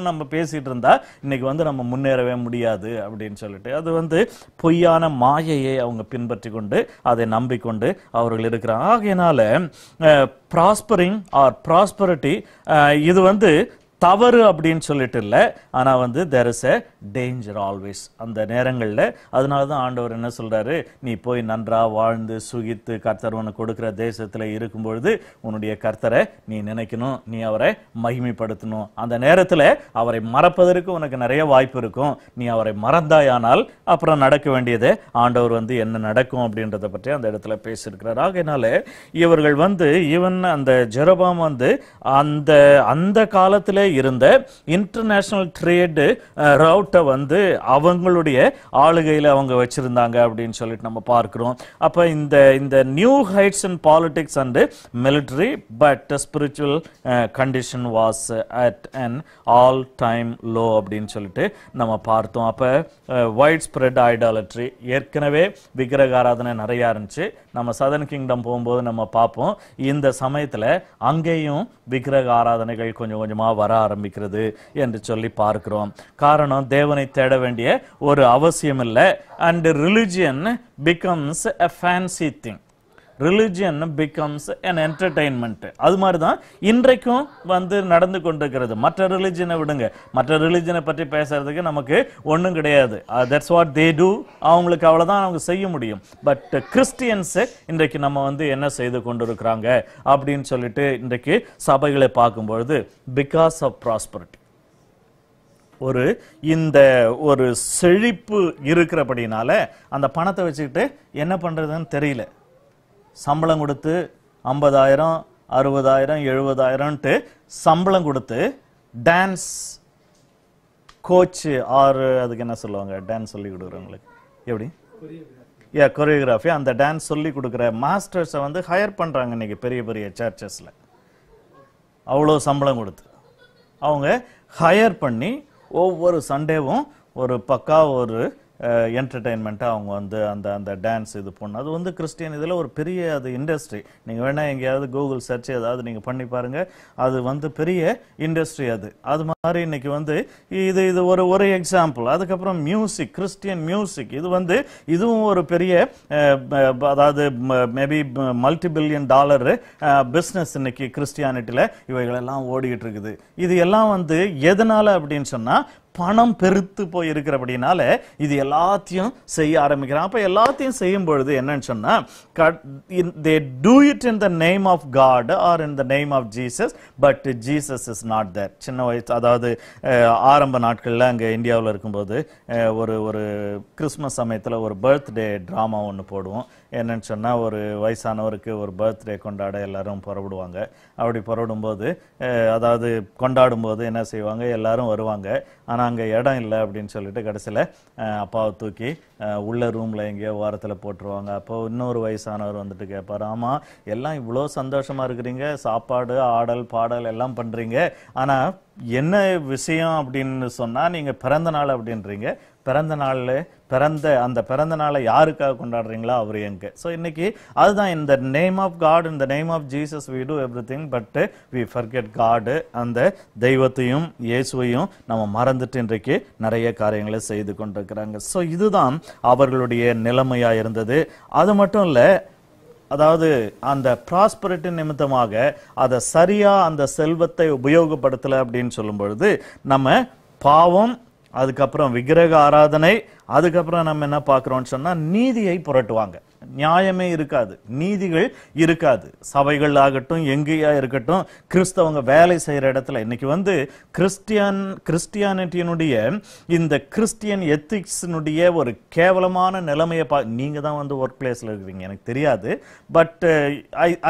நம்ம பேசிட்டு இருந்தா இன்னைக்கு நம்ம முன்னேறவே முடியாது அப்படின்னு சொல்லிட்டு அது பொய்யான மாயையை அவங்க பின்பற்றி கொண்டு அதை நம்பிக்கொண்டு அவர்கள் இருக்கிறாங்க. ஆகையினால ப்ராஸ்பரிங் ஆர் ப்ராஸ்பரிட்டி இது தவறு அப்படின்னு சொல்லிட்டு இல்லை, ஆனா there is a danger always அந்த நேரங்கள்ல. அதனாலதான் ஆண்டவர் என்ன சொல்றாரு, நீ போய் நன்றா வாழ்ந்து சுகித்து கர்த்தர் உனக்கு கொடுக்கிற தேசத்துல இருக்கும்பொழுது உன்னுடைய கர்த்தரை நீ நினைக்கணும், நீ அவரை மகிமைப்படுத்தணும். அந்த நேரத்துல அவரை மறப்பதற்கு உனக்கு நிறைய வாய்ப்பு இருக்கும். நீ அவரை மறந்தாயானால் அப்புறம் நடக்க வேண்டியது ஆண்டவர் என்ன நடக்கும் அப்படின்றத பற்றி அந்த இடத்துல பேசியிருக்கிறார். ஆகையினால இவர்கள் ஈவன் அந்த ஜெரோபாம் அந்த காலத்திலே இருந்த இன்டர்நேஷனல் ட்ரேட் ரவுட்டை அவங்களுடைய ஆளுகையில அவங்க வச்சிருந்தாங்க அப்படின்னு சொல்லிட்டு நம்ம பார்க்கிறோம். அப்ப இந்த new heights in politics and military but spiritual condition was at an all time low அப்படின்னு சொல்லிட்டு நம்ம பார்த்தோம். அப்ப வைட் ஸ்ப்ரெட் ஐடாலட்ரி, ஏற்கனவே விக்கிரக ஆராதனை நிறைய இருந்துச்சு. நம்ம சதர்ன் கிங்டம் போகும்போது நம்ம பார்ப்போம் இந்த சமயத்துல அங்கேயும் விக்கிரக ஆராதனைகள் கொஞ்சம் கொஞ்சமா வர ஆரம்பிக்கிறது என்று சொல்லி பார்க்கிறோம். காரணம், தேவனை தேட வேண்டிய ஒரு அவசியம் இல்லை. And religion becomes a fancy thing. religion becomes an entertainment. அது மாதிரி தான் இன்றைக்கும் நடந்து கொண்டிருக்கிறது. மற்ற ரிலிஜனை விடுங்க, மற்ற ரிலிஜனை பற்றி பேசுறதுக்கு நமக்கு ஒன்றும் கிடையாது. that's what they do. அவங்களுக்கு அவ்வளவுதான் அவங்க செய்ய முடியும். பட் கிறிஸ்டியன்ஸ் இன்றைக்கு நம்ம என்ன செய்து கொண்டிருக்கிறாங்க அப்படின்னு சொல்லிட்டு இன்றைக்கு சபைகளை பார்க்கும்பொழுது பிகாஸ் ஆஃப் ப்ராஸ்பரிட்டி, இந்த ஒரு செழிப்பு இருக்கிறபடினால அந்த பணத்தை வச்சுக்கிட்டு என்ன பண்றதுன்னு தெரியல. சம்பளம் கொடுத்து 50,000 60,000 70,000 சம்பளம் கொடுத்து டான்ஸ் கோச் ஆறு அதுக்கு என்ன சொல்லுவாங்க, டான்ஸ் சொல்லி கொடுக்குறவங்களுக்கு எப்படி கொரியோகிராஃபி, அந்த டான்ஸ் சொல்லி கொடுக்குற மாஸ்டர்ஸை ஹையர் பண்றாங்க இன்னைக்கு பெரிய பெரிய சர்ச்சஸ்ல. அவ்வளோ சம்பளம் கொடுத்து அவங்க ஹையர் பண்ணி ஒவ்வொரு சண்டேவும் ஒரு பக்கா ஒரு என்டர்டெயின்மெண்ட்டாக அவங்க வந்து அந்த அந்த டான்ஸ் இது பண்ணணும். அது வந்து கிறிஸ்டியன் இதில் ஒரு பெரிய அது இண்டஸ்ட்ரி. நீங்கள் வேணால் எங்கேயாவது கூகுள் சர்ச் ஏதாவது நீங்கள் பண்ணி பாருங்கள், அது வந்து பெரிய இண்டஸ்ட்ரி. அது மாதிரி இன்னைக்கு வந்து இது ஒரு எக்ஸாம்பிள். அதுக்கப்புறம் மியூசிக், கிறிஸ்டியன் மியூசிக், இது வந்து இதுவும் ஒரு பெரிய அதாவது மேபி மல்டி-பில்லியன் டாலர் பிஸ்னஸ் இன்னைக்கு கிறிஸ்டியானிட்டியில் இவைகளெல்லாம் ஓடிக்கிட்டு இருக்குது. இது எல்லாம் வந்து எதனால அப்படின்னு சொன்னா பணம் பெருத்து போய் இருக்கிறபடினால இது எல்லாத்தையும் செய்ய ஆரம்பிக்கிறான். அப்ப எல்லாத்தையும் செய்யும் பொழுது என்னன்னு சொன்னா they do it in the name of God or in the name of Jesus, but Jesus is not there. சின்ன வயசு, அதாவது ஆரம்ப நாட்கள்ல அங்க இந்தியாவில் இருக்கும்போது ஒரு கிறிஸ்மஸ் சமயத்துல ஒரு பர்த்டே டிராமா ஒன்று போடுவோம். என்னன்னு சொன்னா ஒரு வயசானவருக்கு ஒரு பர்த்டே கொண்டாட எல்லாரும் புறப்படுவாங்க. அப்படி புறப்படும்போது அதாவது கொண்டாடும் போது என்ன செய்வாங்க, எல்லாரும் வருவாங்க. ஆனா அங்க இடம் இல்லை அப்படின்னு சொல்லிட்டு கடைசியில அப்பாவை தூக்கி உள்ள ரூம்ல எங்கேயோ ஓரத்துல போட்டுருவாங்க. அப்போ இன்னொரு வயசானவர் வந்துட்டு கேட்பாரு, ஆமா எல்லாம் இவ்வளோ சந்தோஷமா இருக்கிறீங்க, சாப்பாடு ஆடல் பாடல் எல்லாம் பண்றீங்க, ஆனா என்ன விஷயம் அப்படின்னு சொன்னா நீங்க பிறந்த நாள் அப்படின்றீங்க. பிறந்த நாளை யாருக்காக கொண்டாடுறீங்களா, அவர் எங்க? ஸோ இன்னைக்கு அதுதான் இந்த நேம் ஆஃப் காட், இந்த name of Jesus we do everything but we forget God. அந்த தெய்வத்தையும் இயேசுவையும் நம்ம மறந்துட்டு இன்றைக்கு நிறைய காரியங்களை செய்து கொண்டிருக்கிறாங்க. ஸோ இதுதான் அவர்களுடைய நிலைமையா இருந்தது. அது மட்டும் இல்ல, அதாவது அந்த ப்ராஸ்பரிட்டி நிமித்தமாக அதை சரியா அந்த செல்வத்தை உபயோகப்படுத்தல அப்படின்னு சொல்லும் பொழுது நம்ம பாவம், அதுக்கப்புறம் விக்கிரக ஆராதனை, அதுக்கப்புறம் நம்ம என்ன பார்க்கிறோம்னு சொன்னா நீதியை புரட்டுவாங்க. நியாயமே இருக்காது, நீதிகள் இருக்காது. சபைகள் ஆகட்டும், எங்கேயா இருக்கட்டும், கிறிஸ்தவங்க வேலை செய்யற இடத்துல இன்னைக்கு வந்து கிறிஸ்டியானிட்டியினுடைய இந்த கிறிஸ்டியன் எத்திக்ஸினுடைய ஒரு கேவலமான நிலைமையை நீங்க தான் வந்து ஒர்க் பிளேஸ்ல இருக்கிறீங்க, எனக்கு தெரியாது. But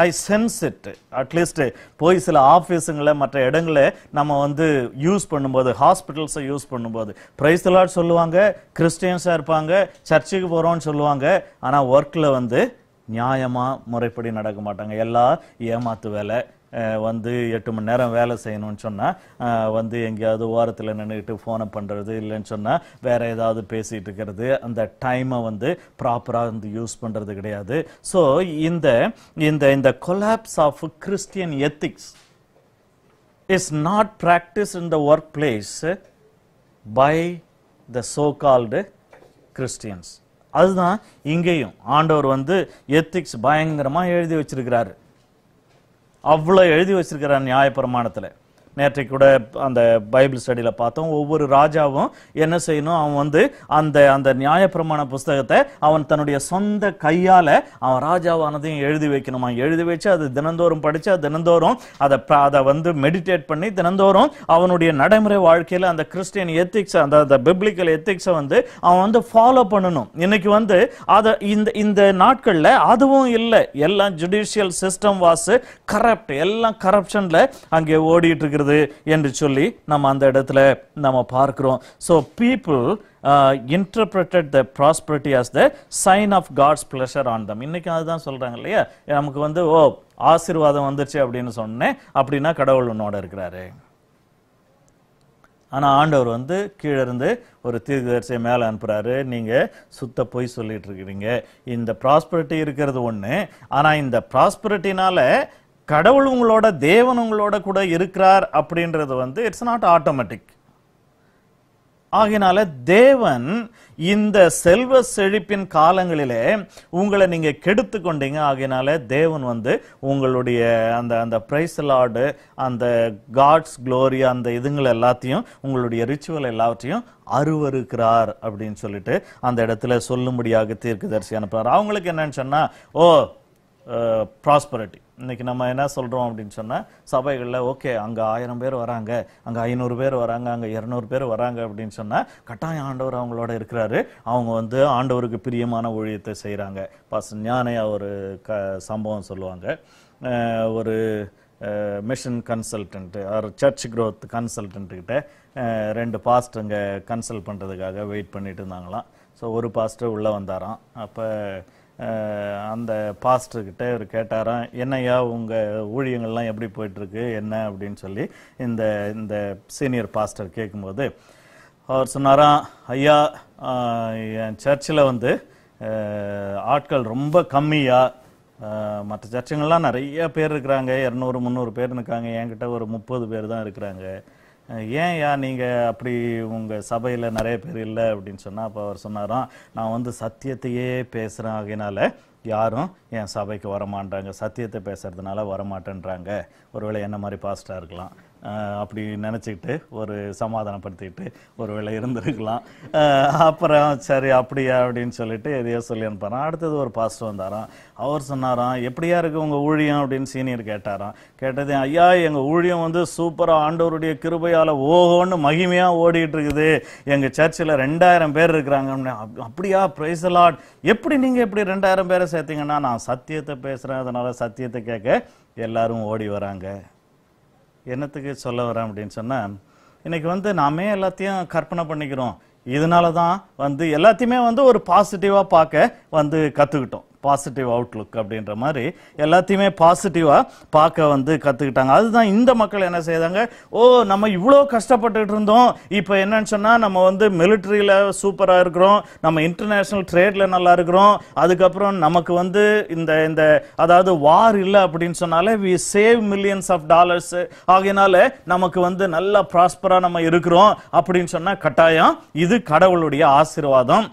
I sense it. At least போய் சில ஆபீஸுங்களை மற்ற இடங்களை நம்ம வந்து யூஸ் பண்ணும்போது, ஹாஸ்பிட்டல்ஸை யூஸ் பண்ணும்போது பிரைஸ் தி லார்ட் சொல்லுவாங்க, கிறிஸ்டியன்ஸா இருப்பாங்க, சர்ச்சுக்கு போறோம்னு சொல்லுவாங்க. ஆனா ஒர்க்ல வந்து நியாயமா முறைப்படி நடக்க மாட்டாங்க. எல்லாம் ஏமாத்து வேலை. வந்து 8 மணி நேரம் வேலை செய்யணும்னு சொன்னா வந்து எங்கேயாவது ஓரத்துல நின்றுட்டு போனை பண்றது, இல்லைன்னு சொன்னா வேற ஏதாவது பேசிட்டு இருக்கிறது, அந்த டைமை வந்து ப்ராப்பரா வந்து யூஸ் பண்றது கிடையாது. ஸோ இந்த collapse of Christian ethics is not practice in the workplace by the so called Christians. அதுதான் இங்கேயும் ஆண்டவர் வந்து எத்திக்ஸ் பயங்கரமா எழுதி வச்சிருக்கிறாரு. அவ்வளவு எழுதி வச்சிருக்கிறார் நியாயப்பிரமாணத்துல. நேற்றைக்கு கூட அந்த பைபிள் ஸ்டடியில பார்த்தோம், ஒவ்வொரு ராஜாவும் என்ன செய்யணும், அவன் வந்து அந்த நியாயப்பிரமாண புஸ்தகத்தை அவன் தன்னுடைய சொந்த கையால அவன் ராஜாவானதையும் எழுதி வைக்கணுமா. எழுதி வச்சு அது தினந்தோறும் படிச்சு, அது தினந்தோறும் அதை வந்து மெடிடேட் பண்ணி தினந்தோறும் அவனுடைய நடைமுறை வாழ்க்கையில அந்த கிறிஸ்டியன் எத்திக்ஸ், அந்த பிப்ளிக்கல் எத்திக்ஸை வந்து அவன் வந்து ஃபாலோ பண்ணணும். இன்னைக்கு வந்து அதை இந்த நாட்கள்ல அதுவும் இல்லை. எல்லாம் ஜுடிஷியல் சிஸ்டம் வாஸ் கரப்ட், எல்லாம் கரப்ஷன்ல அங்கே ஓடிட்டு இருக்கிறது என்று சொல்லி நம்ம அந்த இடத்துல நம்ம பார்க்கிறோம். So people interpreted the prosperity as the sign of God's pleasure on them. இன்னைக்கு அதுதான் சொல்றாங்க இல்லையா, நமக்கு வந்து ஆசீர்வாதம் வந்துருச்சு அப்படின்னு சொன்னேன் அப்படின்னா கடவுள் உன்னோட இருக்கிறாரு. ஆனா ஆண்டவர் வந்து கீழே இருந்து ஒரு தீர்க்கதரிசியை மேல அனுப்புறாரு, நீங்க சுத்த பொய் சொல்லிட்டு இருக்கிறீங்க. இந்த ப்ராஸ்பரிட்டி இருக்கிறது ஒண்ணு, ஆனா இந்த ப்ராஸ்பரிட்டினால கடவுள் உங்களோட, தேவன் உங்களோட கூட இருக்கிறார் அப்படின்றது வந்து இட்ஸ் நாட் ஆட்டோமேட்டிக். ஆகினால தேவன் இந்த செல்வ செழிப்பின் காலங்களிலே உங்களை நீங்க கெடுத்து கொண்டீங்க. ஆகினால தேவன் வந்து உங்களுடைய அந்த பிரைஸ் லார்டு, அந்த காட்ஸ் க்ளோரி, அந்த இதுங்களை எல்லாத்தையும், உங்களுடைய ரிச்சுவல் எல்லாத்தையும் அருவருக்கிறார் அப்படின்னு சொல்லிட்டு அந்த இடத்துல சொல்லும்படியாக தீர்க்கதரிசி அனுப்புறார். அவங்களுக்கு என்னன்னு சொன்னா ப்ராஸ்பரிட்டி. இன்னைக்கு நம்ம என்ன சொல்றோம் அப்படின்னு சொன்னா சபைகள்ல ஓகே அங்க 1000 பேர் வராங்க, அங்க 500 பேர் வராங்க, அங்க 200 பேர் வராங்க அப்படின்னு சொன்னா கட்டாயம் ஆண்டவர் அவங்களோட இருக்கிறாரு, அவங்க வந்து ஆண்டவருக்கு பிரியமான ஊழியத்தை செய்யறாங்க. ஞானையா ஒரு சம்பவம் சொல்லுவாங்க. ஒரு மிஷன் கன்சல்டன்ட், ஒரு சர்ச் க்ரோத் கன்சல்டன்ட் கிட்ட 2 பாஸ்டருங்க கன்சல்ட் பண்றதுக்காக வெயிட் பண்ணிட்டு இருந்தாங்களாம். ஸோ ஒரு பாஸ்டர் உள்ள வந்தாராம். அப்ப அந்த பாஸ்டர்கிட்ட இவர் கேட்டாராம், என்னையா உங்க ஊழியங்கள்லாம் எப்படி போயிட்டு இருக்கு என்ன அப்படின்னு சொல்லி இந்த சீனியர் பாஸ்டர் கேட்கும்போது, அவர் சொன்னாராம், ஐயா என் சர்ச்சில் வந்து ஆட்கள் ரொம்ப கம்மியா, மற்ற சர்ச்சுங்கள்லாம் நிறைய பேர் இருக்கிறாங்க, 200-300 பேர் இருக்காங்க, என்கிட்ட ஒரு 30 பேர் தான் இருக்கிறாங்க. ஏன்யா நீங்கள் அப்படி உங்கள் சபையில் நிறைய பேர் இல்லை அப்படின்னு சொன்னால், அப்போ அவர் சொன்னாராம், நான் வந்து சத்தியத்தையே பேசுகிறேன், ஆகையினால யாரும் என் சபைக்கு வரமாட்டாங்க, சத்தியத்தை பேசுறதுனால வரமாட்டேன்றாங்க. ஒருவேளை என்ன மாதிரி பாஸ்டா இருக்கலாம், அப்படி நினச்சிக்கிட்டு ஒரு சமாதானப்படுத்திக்கிட்டு ஒருவேளை இருந்திருக்கலாம். அப்புறம் சரி அப்படியா அப்படின்னு சொல்லிட்டு எதையோ சொல்லி அனுப்புறான். அடுத்தது ஒரு பாஸ்டர் வந்தாராம். அவர் சொன்னாராம், எப்படியா இருக்கு உங்கள் ஊழியம் அப்படின்னு சீனியர் கேட்டாராம். கேட்டது, ஐயா எங்கள் ஊழியம் வந்து சூப்பராக ஆண்டவருடைய கிருபையால் ஓஹோன்னு மகிமையாக ஓடிட்டு இருக்குது, எங்கள் சர்ச்சில் 2000 பேர் இருக்கிறாங்க. அப்படியா, பிரைஸ் தி லார்ட். எப்படி நீங்கள் எப்படி 2000 பேரை சேர்த்தீங்கன்னா, நான் சத்தியத்தை பேசுகிறேன், அதனால சத்தியத்தை கேட்க எல்லாரும் ஓடி வராங்க. என்னத்துக்கு சொல்ல வரேன் அப்படின்னு சொன்னால், இன்னைக்கு வந்து நாமே எல்லாத்தையும் கற்பனை பண்ணிக்கிறோம். இதனால தான் வந்து எல்லாத்தையுமே வந்து ஒரு பாசிட்டிவாக பார்க்க வந்து கற்றுக்கிட்டோம். பாசிட்டிவ் அவுட்லுக் அப்படின்ற மாதிரி எல்லாத்தையுமே பாசிட்டிவாக பார்க்க வந்து கற்றுக்கிட்டாங்க. அதுதான் இந்த மக்கள் என்ன செய்தாங்க, ஓ நம்ம இவ்வளோ கஷ்டப்பட்டுட்டு இருந்தோம், இப்போ என்னன்னு சொன்னால் நம்ம வந்து மிலிட்ரியில் சூப்பராக இருக்கிறோம், நம்ம இன்டர்நேஷ்னல் ட்ரேடில் நல்லா இருக்கிறோம், அதுக்கப்புறம் நமக்கு வந்து இந்த அதாவது வார் இல்லை அப்படின்னு சொன்னாலே we save millions of dollars, ஆகையினால நமக்கு வந்து நல்லா ப்ராஸ்பராக நம்ம இருக்கிறோம் அப்படின்னு சொன்னால் கட்டாயம் இது கடவுளுடைய ஆசீர்வாதம்,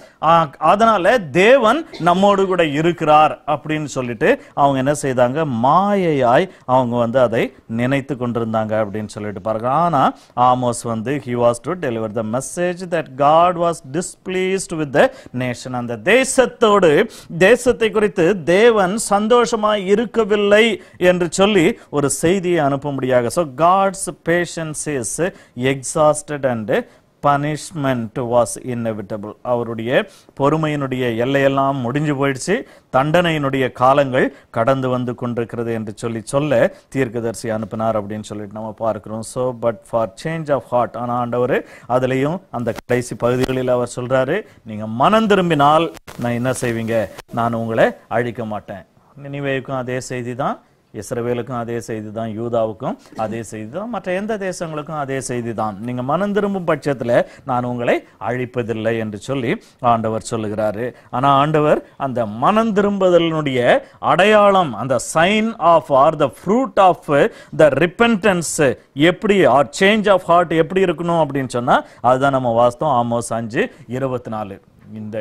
அதனால தேவன் நம்மோடு கூட இருக்கிறார் அப்படின்னு சொல்லிட்டு அவங்க என்ன செய்தாங்க, மாயையாய் அவங்க வந்து அதை நினைத்து கொண்டிருந்தாங்க அப்படின்னு சொல்லிட்டு பாருங்க. ஆனா ஆமோஸ் வந்து he was to deliver the message that God was displeased with the nation. அந்த தேசத்தை குறித்து தேவன் சந்தோஷமாய் இருக்கவில்லை என்று சொல்லி ஒரு செய்தியை அனுப்பும்படியாக. So God's patience is exhausted and punishment was inevitable. அவருடைய பொறுமையினுடைய எல்லையெல்லாம் முடிஞ்சு போயிடுச்சு, தண்டனையினுடைய காலங்கள் கடந்து வந்து கொண்டிருக்கிறது என்று சொல்ல தீர்க்கதரிசி அனுப்பினார் அப்படின்னு சொல்லிட்டு நம்ம பார்க்கிறோம். So but for change of heart, ஆனால் ஆண்டவர் அதுலேயும் அந்த கடைசி பகுதிகளில் அவர் சொல்றாரு, நீங்க மனம் திரும்பினால் நான் என்ன செய்வீங்க, நான் உங்களை அழிக்க மாட்டேன். நினிவேவுக்கும் அதே செய்தி தான், இஸ்ரவேலுக்கும் அதே செய்தி தான், யூதாவுக்கும் அதே செய்தி தான், மற்ற எந்த தேசங்களுக்கும் அதே செய்தி தான். நீங்க மனம் திரும்பும் பட்சத்தில் நான் உங்களை அழிப்பதில்லை என்று சொல்லி ஆண்டவர் சொல்லுகிறாரு. ஆனா ஆண்டவர் அந்த மனம் திரும்புதலினுடைய அடையாளம், அந்த sign of or the fruit of the repentance எப்படி, ஆர் சேஞ்ச் ஆஃப் ஹார்ட் எப்படி இருக்கணும் அப்படின்னு சொன்னா அதுதான் நம்ம வாஸ்தவம். ஆமோஸ் 5:24.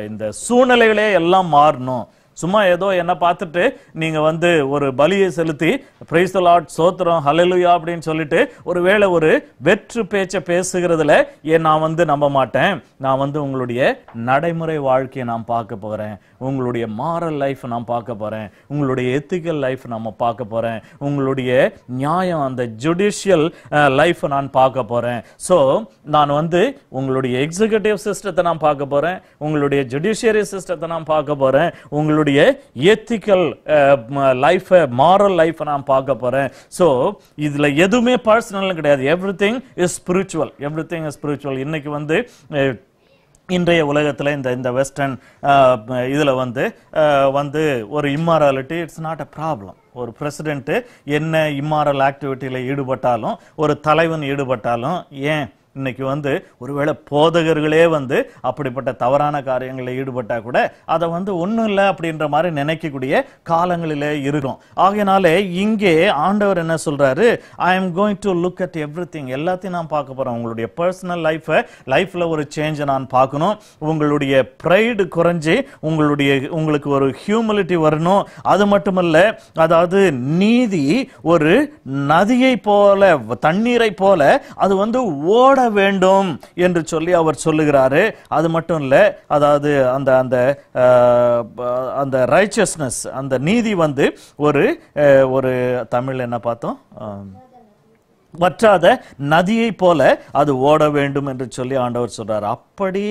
இந்த சூழ்நிலைகளே எல்லாம் மாறணும். சும்மா ஏதோ என்ன பார்த்துட்டு நீங்க வந்து ஒரு பலியை செலுத்தி பிரைஸ் தி லார்ட் சோத்திரம் ஹல்லேலூயா அப்படின்னு சொல்லிட்டு ஒருவேளை ஒரு வெற்று பேச்சை பேசுகிறதுல நான் வந்து நம்ப மாட்டேன். நான் வந்து உங்களுடைய நடைமுறை வாழ்க்கையை நான் பார்க்க போறேன், உங்களுடைய மாரல் லைஃப் நான் பார்க்க போறேன், உங்களுடைய எத்திக்கல் லைஃப் நம்ம பார்க்க போறேன், உங்களுடைய நியாயம் அந்த ஜுடிஷியல் லைஃப் நான் பார்க்க போறேன். ஸோ நான் வந்து உங்களுடைய எக்ஸிகியூட்டிவ் சிஸ்டத்தை நான் பார்க்க போறேன், உங்களுடைய ஜுடிஷியரி சிஸ்டத்தை நான் பார்க்க போறேன், உங்களுடைய எத்திக்கல் லைஃப் மாரல் லைஃப் நான் பார்க்க போறேன். ஸோ இதுல எதுவுமே பர்சனல் கிடையாது. Everything is spiritual, everything is spiritual. இன்னைக்கு வந்து இன்றைய உலகத்தில் இந்த வெஸ்டர்ன் இதில் வந்து ஒரு immorality it's not a problem. ஒரு பிரசிடென்ட் என்ன இம்மாரல் ஆக்டிவிட்டியில் ஈடுபட்டாலும், ஒரு தலைவன் ஈடுபட்டாலும், ஏன் இன்னைக்கு வந்து ஒருவேளை போதகர்களே வந்து அப்படிப்பட்ட தவறான காரியங்களில் ஈடுபட்டா கூட அதை வந்து ஒன்றும் இல்லை அப்படின்ற மாதிரி நினைக்கக்கூடிய காலங்களிலே இருக்கும். ஆகையினாலே இங்கே ஆண்டவர் என்ன சொல்றாரு, I am going to look at everything, எல்லாத்தையும் நான் பார்க்க போறேன். உங்களுடைய பர்சனல் லைஃப்ல ஒரு சேஞ்சை நான் பார்க்கணும். உங்களுடைய ப்ரைடு குறைஞ்சி உங்களுக்கு ஒரு ஹியூமிலிட்டி வரணும். அது மட்டுமல்ல, அதாவது நீதி ஒரு நதியை போல, தண்ணீரை போல அது வந்து ஓட வேண்டும் என்று சொல்லி அவர் சொல்லுகிறாரு. அது மட்டும் இல்ல, அதாவது அந்த ரைச்சஸ்னஸ், அந்த நீதி வந்து ஒரு தமிழ் என்ன பார்த்தோம், வற்றாத நதியை போல அது ஓட வேண்டும் என்று சொல்லி ஆண்டவர் சொல்றார். அப்படி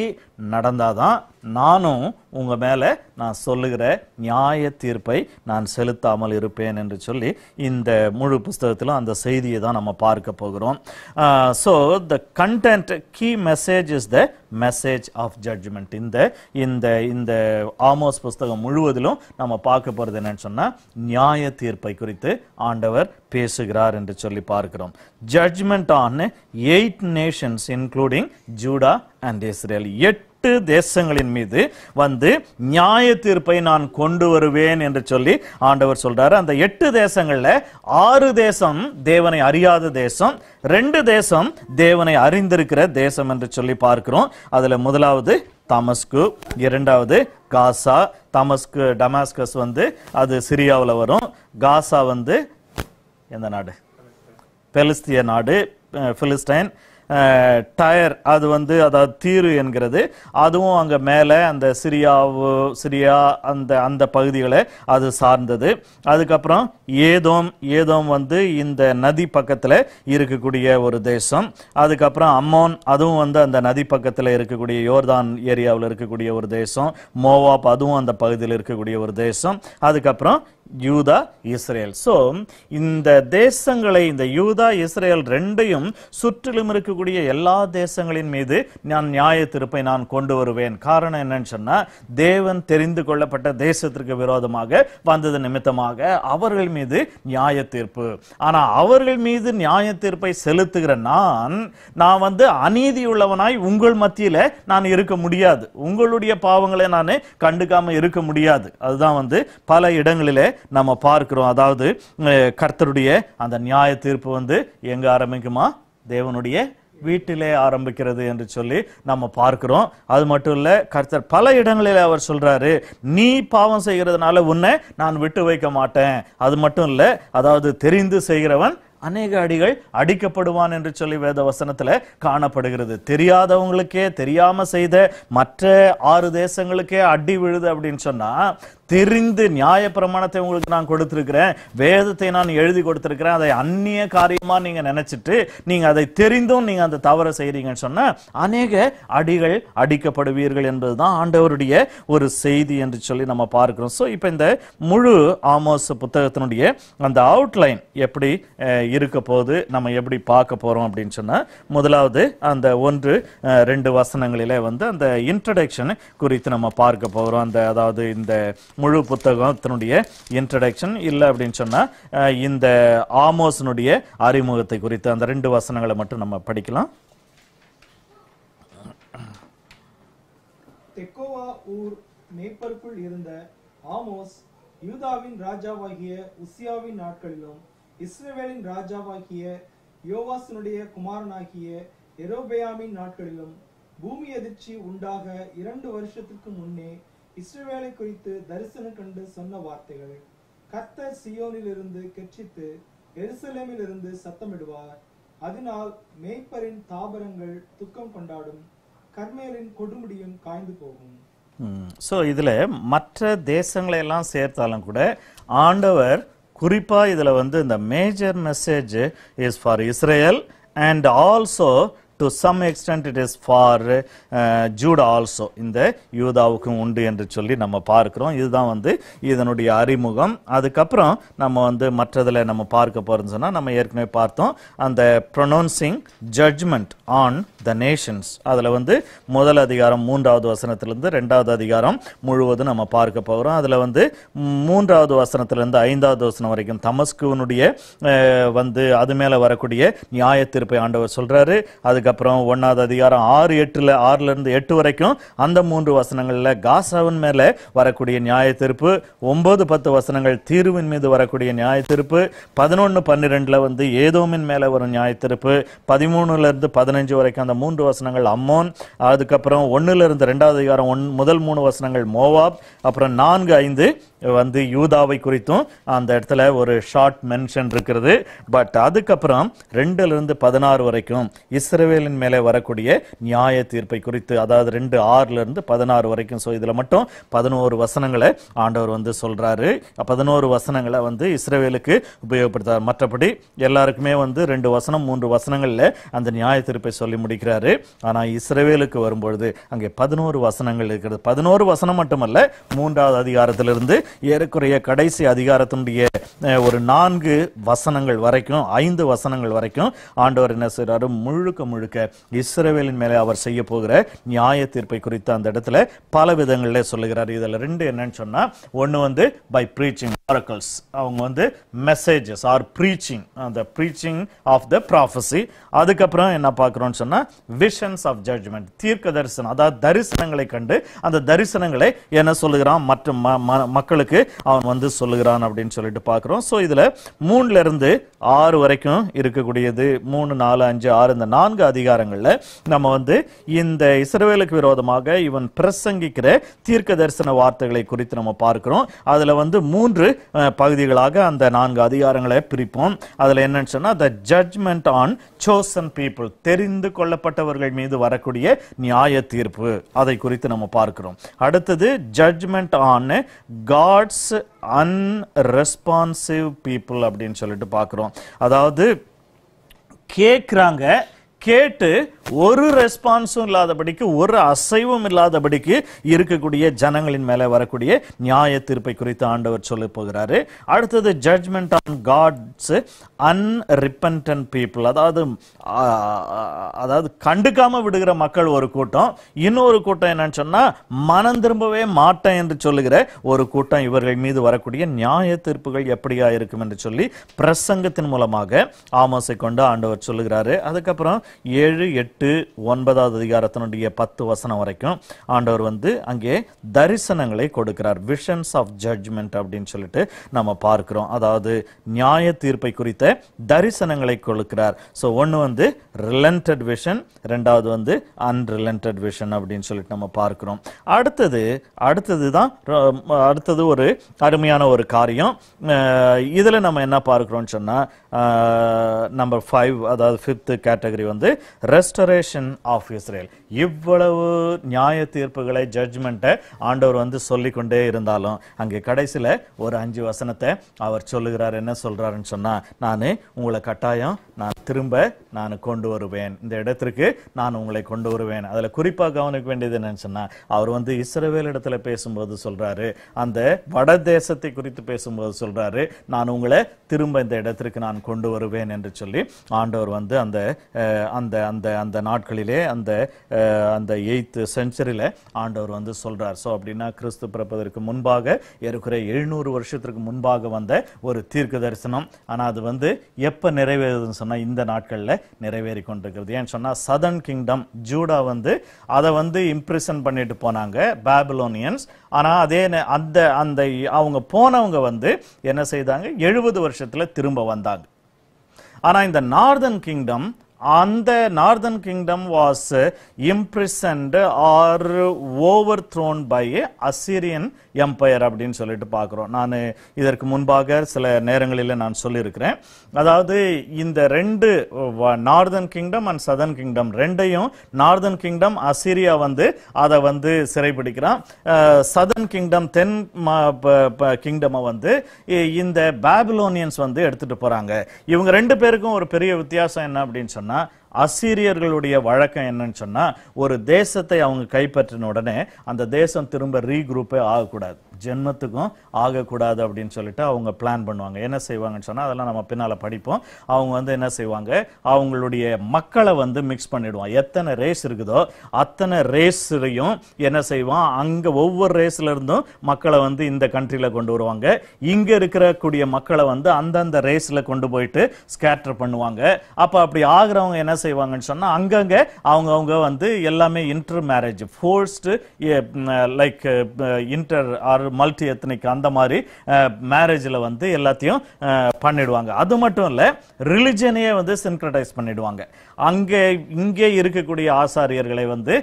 நடந்தாதான் நானும் உங்க மேல நான் சொல்லுகிற நியாய தீர்ப்பை நான் செலுத்தாமல் இருப்பேன் என்று சொல்லி இந்த முழு புஸ்தகத்திலும் அந்த செய்தியை தான் நம்ம பார்க்க போகிறோம். So the content key message is the message of judgement. இந்த ஆமோஸ் புஸ்தகம் முழுவதிலும் நம்ம பார்க்க போறது என்னன்னு சொன்னா நியாய தீர்ப்பை குறித்து ஆண்டவர் பேசுகிறார் என்று சொல்லி பார்க்கிறோம். Judgement on 8 nations including Judah and Israel. 8 தேசங்களின் மீது வந்து நியாய தீர்ப்பை நான் கொண்டு வருவேன் என்று சொல்லி ஆண்டவர் சொல்றாரு. அந்த 8 தேசங்கள்ல 6 தேசம் தேவனை அறியாத தேசம், 2 தேசம் தேவனை அறிந்திருக்கிற தேசம் என்று சொல்லி பார்க்கிறோம். அதுல முதலாவது தமஸ்கு, இரண்டாவது காசா. டமாஸ்கஸ் வந்து அது சிரியாவில் வரும். காசா வந்து எந்த நாடு? பெலிஸ்திய நாடு, பிலிஸ்டைன். டயர் அது வந்து அதாவது தீரு என்கிறது, அதுவும் அங்க மேல அந்த சிரியா அந்த பகுதிகளை அது சார்ந்தது. அதுக்கப்புறம் ஏதோம் வந்து இந்த நதி பக்கத்துல இருக்கக்கூடிய ஒரு தேசம். அதுக்கப்புறம் அம்மோன், அதுவும் வந்து அந்த நதி பக்கத்துல இருக்கக்கூடிய யோர்தான் ஏரியாவில் இருக்கக்கூடிய ஒரு தேசம். மோவாப், அதுவும் அந்த பகுதியில் இருக்கக்கூடிய ஒரு தேசம். அதுக்கப்புறம் யூதா, இஸ்ரேல். சோ இந்த தேசங்களை, இந்த யூதா இஸ்ரேல் ரெண்டையும் சுற்றிலும் இருக்கக்கூடிய எல்லா தேசங்களின் மீது நான் நியாய தீர்ப்பை நான் கொண்டு வருவேன். காரணம் என்னன்னு சொன்னா, தேவன் தெரிந்து கொள்ளப்பட்ட தேசத்திற்கு விரோதமாக வந்தது நிமித்தமாக அவர்கள் மீது நியாய தீர்ப்பு. ஆனா அவர்கள் மீது நியாய தீர்ப்பை செலுத்துகிற நான் வந்து அநீதி உள்ளவனாய் உங்கள் மத்தியில நான் இருக்க முடியாது. உங்களுடைய பாவங்களை நான் கண்டுக்காம இருக்க முடியாது. அதுதான் வந்து பல இடங்களிலே நம்ம பார்க்கிறோம். அதாவது கர்த்தருடைய அந்த நியாய தீர்ப்பு வந்து எங்க ஆரம்பிக்குமா? தேவனுடைய வீட்டிலே ஆரம்பிக்கிறது என்று சொல்லி நம்ம பார்க்கிறோம். அது மட்டும் இல்ல, கர்த்தர் பல இடங்களில் அவர் சொல்றாரு, நீ பாவம் செய்கிறதுனால உன்னை நான் விட்டு வைக்க மாட்டேன். அது மட்டும் இல்ல, அதாவது தெரிந்து செய்கிறவன் அநேக அடிகள் அடிக்கப்படுவான் என்று சொல்லி வேத வசனத்துல காணப்படுகிறது. தெரியாதவங்களுக்கே, தெரியாம செய்த மற்ற 6 தேசங்களுக்கே அடி விழுது அப்படின்னு சொன்னா, தெரிந்து நியாய பிரமாணத்தை உங்களுக்கு நான் கொடுத்திருக்கிறேன், வேதத்தை நான் எழுதி கொடுத்திருக்கிறேன், அதை அந்நிய காரியமா நீங்க நினைச்சிட்டு நீங்க அதை தெரிந்தும் நீங்க அந்த தவறை செய்றீங்கன்னு சொன்னா அநேக அடிகள் அடிக்கப்படுவீர்கள் என்பதுதான் ஆண்டவருடைய ஒரு செய்தி என்று சொல்லி நம்ம பார்க்கிறோம். சோ இப்ப இந்த முழு ஆமோஸ் புத்தகத்தினுடைய அந்த அவுட்லைன் எப்படி இருக்க போது, நம்ம எப்படி பார்க்க போறோம் அப்படின்னு சொன்னா, முதலாவது அந்த 1-2 வசனங்களிலே வந்து அந்த இன்ட்ரோடக்ஷன் குறித்து நம்ம பார்க்க போறோம். அந்த அதாவது இந்த முழு புத்தகத்தினுடைய இன்ட்ரோடக்ஷன் இல்ல அப்படின்னு சொன்னா இந்த ஆமோஸினுடைய அறிமுகத்தை குறித்து அந்த 2 வசனங்களை மட்டும் நம்ம படிக்கலாம்.
தெக்கோவா ஊர் மேய்ப்பருக்குள் இருந்த ஆமோஸ் யூதாவின் ராஜாவாகிய உசியாவின் நாட்களிலும் இஸ்ரவேலின் ராஜாவாகிய யோவாசினுடைய குமாரனாகிய எரோபெயாமின் நாட்களிலும் பூமி அதிர்ச்சி உண்டாக 2 வருஷத்துக்கு முன்னே இஸ்ரவேலை குறித்து தரிசனம் கண்டு சொன்ன வார்த்தைகள். கர்த்தர் சியோனில் இருந்து கெர்ச்சித்து எருசலேமில் இருந்து சத்தமிடுவார். அதனால் மேய்ப்பரின் தாபரங்கள் துக்கம் கொண்டாடும், கர்மேலின் கொடுமுடியும் காய்ந்து போகும்.
சோ இதுல மற்ற தேசங்களை எல்லாம் சேர்த்தாலும் கூட ஆண்டவர் குறிப்பா இதுல வந்து இந்த major message is for Israel and also to some extent it is for Judah also. இந்த யூதாவுக்கும் உண்டு என்று சொல்லி நம்ம பார்க்கிறோம். இதுதான் வந்து இதனுடைய அறிமுகம். அதுக்கப்புறம் நம்ம வந்து மற்றதுல நம்ம பார்க்க போறோம்னு சொன்னா, நம்ம ஏற்கனவே பார்த்தோம் அந்த pronouncing judgment on the nations. அதுல வந்து முதல் அதிகாரம் 3வது வசனத்திலிருந்து 2வது அதிகாரம் முழுவதும் நம்ம பார்க்க போகிறோம். அதுல வந்து 3வது வசனத்திலிருந்து 5வது வசனம் வரைக்கும் தமஸ்குவினுடைய வந்து அது மேல வரக்கூடிய நியாய தீர்ப்பை ஆண்டவர் சொல்றாரு. அதுக்கப்புறம் 1வது அதிகாரம் 6 இருந்து 8 வரைக்கும் அந்த 3 வசனங்கள்ல காசாவின் மேல வரக்கூடிய நியாய தீர்ப்பு, 9-10 வசனங்கள் தீருவின் மீது வரக்கூடிய நியாய தீர்ப்பு, 11-12 வந்து ஏதோமின் மேல வரும் நியாய தீர்ப்பு, 13 15 வரைக்கும் அந்த 3 வசனங்கள் அம்மோன், அதுக்கப்புறம் 1 2வது அதிகாரம் முதல் 3 வசனங்கள் மோவாப், அப்புறம் 4-5 வந்து யூதாவை குறித்தும் அந்த இடத்துல ஒரு ஷார்ட் மென்ஷன் இருக்கிறது. பட் அதுக்கப்புறம் 2-16 வரைக்கும் இஸ்ரவேலின் மேலே வரக்கூடிய நியாய தீர்ப்பை குறித்து, அதாவது 2:6-16 வரைக்கும். ஸோ இதுல மட்டும் 11 வசனங்களை ஆண்டவர் வந்து சொல்றாரு. 11 வசனங்களை வந்து இஸ்ரவேலுக்கு உபயோகப்படுத்தார். மற்றபடி எல்லாருக்குமே வந்து 2 வசனம் 3 வசனங்கள்ல அந்த நியாய தீர்ப்பை சொல்லி முடிக்கிறாரு. ஆனா இஸ்ரவேலுக்கு வரும்பொழுது அங்கே 11 வசனங்கள் இருக்கிறது. 11 வசனம் மட்டுமல்ல, 3வது அதிகாரத்திலிருந்து ஏறக்குறைய கடைசி அதிகாரத்தினுடைய ஒரு 4 வசனங்கள் வரைக்கும் 5 வசனங்கள் வரைக்கும் ஆண்டவர் என்ன செய்றாரு, முழுக்க முழுக்க இஸ்ரவேலின் மேலே அவர் செய்ய போகிற நியாய தீர்ப்பை குறித்து அந்த இடத்துல பல விதங்களிலே சொல்லுகிறார். இதுல 2 என்னன்னு சொன்னா, ஒன்னு வந்து பை பிரீச்சிங் ஆரக்கல்ஸ், அவங்க வந்து மெசேஜஸ் ஆர் பிரீச்சிங், அந்த பிரீச்சிங் ஆஃப் த ப்ராஃபஸி. அதுக்கப்புறம் என்ன பார்க்கிறோம்னு சொன்னா விஷன்ஸ் ஆஃப் ஜட்ஜ்மெண்ட், தீர்க்க தரிசனம், அதாவது தரிசனங்களை கண்டு அந்த தரிசனங்களை என்ன சொல்லுகிறான் மற்ற மக்களுக்கு அவன் வந்து சொல்லுகிறான் அப்படின்னு சொல்லிட்டு பார்க்கிறோம். ஸோ இதுல 3ல இருந்து 6 வரைக்கும் இருக்கக்கூடியது 3, 4, 5, 6 இந்த 4 அதிகாரங்கள்ல நம்ம வந்து இந்த இஸ்ரவேலுக்கு விரோதமாக இவன் பிரசங்கிக்கிற தீர்க்க தரிசன வார்த்தைகளை குறித்து நம்ம பார்க்கிறோம். அதுல வந்து 3 பகுதிகளாக அந்த 4 அதிகாரங்களை பிரிப்போம். அதுல என்னன்னு சொன்னா the judgment on chosen people, தெரிந்து கொள்ளப்பட்டவர்கள் மீது வரக்கூடிய நியாய தீர்ப்பு, அதை குறித்து நம்ம பார்க்கிறோம். அடுத்தது judgment on God's unresponsive people அப்படின்னு சொல்லிட்டு பார்க்கிறோம். அதாவது கேட்கிறாங்க, கேட்டு ஒரு ரெஸ்பான்ஸும் இல்லாதபடிக்கு, ஒரு அசைவும் இல்லாதபடிக்கு இருக்கக்கூடிய ஜனங்களின் மேல வரக்கூடிய நியாய தீர்ப்பை குறித்து ஆண்டவர் சொல்ல போகிறாரு. அடுத்தது ஜட்ஜ்மெண்ட் ஆன் காட்ஸ் அன்ரிபென்டன்ட் பீப்புள், அதாவது கண்டுக்காம விடுகிற மக்கள் ஒரு கூட்டம், இன்னொரு கூட்டம் என்னன்னு சொன்னா மனம் திரும்பவே மாட்டேன் என்று சொல்லுகிற ஒரு கூட்டம். இவர்கள் மீது வரக்கூடிய நியாய தீர்ப்புகள் எப்படியா இருக்கும் என்று சொல்லி பிரசங்கத்தின் மூலமாக ஆமோஸை கொண்டு ஆண்டவர் சொல்லுகிறாரு. அதுக்கப்புறம் 7, 8, 9வது அதிகாரத்தினுடைய 10 வசனம் வரைக்கும் ஆண்டவர் வந்து அங்கே தரிசனங்களை கொடுக்கிறார். விஷன்ஸ் ஆஃப் ஜட்ஜ்மெண்ட் அப்படின்னு சொல்லிட்டு நம்ம பார்க்கிறோம். அதாவது நியாய தீர்ப்பை குறித்த தரிசனங்களை கொடுக்கிறார். ஸோ ஒன்று வந்து ரிலண்டட் விஷன், 2வது வந்து அன்ரிலண்டட் விஷன் அப்படின்னு சொல்லிட்டு நம்ம பார்க்கிறோம். அடுத்தது ஒரு அருமையான ஒரு காரியம். இதுல நம்ம என்ன பார்க்கிறோம்னு சொன்னா நம்பர் 5, அதாவது 5th கேட்டகரி வந்து ரெஸ்டரேஷன் ஆஃப் இஸ்ரேல். இவ்வளவு நியாய தீர்ப்புகளை, ஜட்ஜ்மெண்ட்டை ஆண்டவர் வந்து சொல்லிக்கொண்டே இருந்தாலும் அங்கே கடைசியில ஒரு 5 வசனத்தை அவர் சொல்லுகிறார். என்ன சொல்றாருன்னு சொன்னா, நான் உங்களை கட்டாயம் திரும்ப கொண்டு வருவேன், இந்த இடத்திற்கு நான் உங்களை கொண்டு வருவேன். அதுல குறிப்பா கவனிக்க வேண்டியது என்னன்னு சொன்னா, அவர் வந்து இஸ்ரவேல் இடத்துல பேசும்போது சொல்றாரு, அந்த வட தேசத்தை குறித்து பேசும்போது சொல்றாரு, நான் உங்களை திரும்ப இந்த இடத்திற்கு நான் கொண்டு வருவேன் என்று சொல்லி ஆண்டவர் வந்து அந்த அந்த அந்த அந்த நாட்களிலே அந்த 8th செஞ்சுரியில ஆண்டவர் வந்து சொல்றார். ஸோ அப்படின்னா கிறிஸ்து பிறப்பதற்கு முன்பாக ஏறக்குறைய 700 வருஷத்திற்கு முன்பாக வந்த ஒரு தீர்க்க தரிசனம். ஆனா அது வந்து எப்ப நிறைவேறுதுன்னு சொன்னா இந்த நாட்கள்ல நிறைவேறி கொண்டிருக்கிறது. ஏன்னு சொன்னா சதர்ன் கிங்டம் ஜூடா வந்து அதை வந்து இம்ப்ரெஷன் பண்ணிட்டு போனாங்க பாபிலோனியன்ஸ். ஆனா அதே அந்த அந்த அவங்க போனவங்க வந்து என்ன செய்தாங்க, 70 வருஷத்துல திரும்ப வந்தாங்க. ஆனா இந்த நார்தர்ன் கிங்டம், அந்த northern kingdom was imprisoned or overthrown by Assyrian empire அப்படின்னு சொல்லிட்டு பார்க்கிறோம். நான் இதற்கு முன்பாக சில நேரங்களில் நான் சொல்லியிருக்கிறேன். அதாவது இந்த 2 northern kingdom and southern kingdom ரெண்டையும், நார்தர்ன் கிங்டம் அசிரியா வந்து அதை வந்து சிறைப்பிடிக்கிறான். சதர்ன் கிங்டம் தென் கிங்டம் வந்து இந்த பாபிலோனியன்ஸ் வந்து எடுத்துட்டு போறாங்க. இவங்க 2 பேருக்கும் ஒரு பெரிய வித்தியாசம் என்ன அப்படின்னு சொன்னா, அசீரியர்களுடைய வழக்கம் என்னன்னு சொன்னா, ஒரு தேசத்தை அவங்க கைப்பற்றின உடனே அந்த தேசம் திரும்ப ரீக்ரூப்பே ஆகக்கூடாது, ஜென்மத்துக்கும் ஆகக்கூடாது அப்படின்னு சொல்லிட்டு அவங்க பிளான் பண்ணுவாங்க. என்ன செய்வாங்கன்னு சொன்னா, அதெல்லாம் நம்ம பின்னால படிப்போம். அவங்க வந்து என்ன செய்வாங்க, அவங்களுடைய மக்களை வந்து மிக்ஸ் பண்ணிடுவான். எத்தனை ரேஸ் இருக்குதோ அத்தனை ரேஸையும் என்ன செய்வான், அங்க ஒவ்வொரு ரேஸ்ல இருந்தும் மக்களை வந்து இந்த கண்ட்ரில கொண்டு வருவாங்க. இங்க இருக்கக்கூடிய மக்களை வந்து அந்தந்த ரேஸ்ல கொண்டு போயிட்டு ஸ்கேட்டர் பண்ணுவாங்க. அப்ப அப்படி ஆகுறவங்க என்ன செய்வாங்கன்னு சொன்னா, அங்கங்க அவங்க வந்து எல்லாமே intermarriage, forced like inter or multi ethnic, அந்த மாதிரி மேரேஜ்ல வந்து எல்லாத்தையும் பண்ணிடுவாங்க. அது மட்டும் இல்ல, ரிலிஜனையே வந்து சின்க்ரடைஸ் பண்ணிடுவாங்க. இங்கே இருக்கக்கூடிய ஆசாரியர்களை வந்து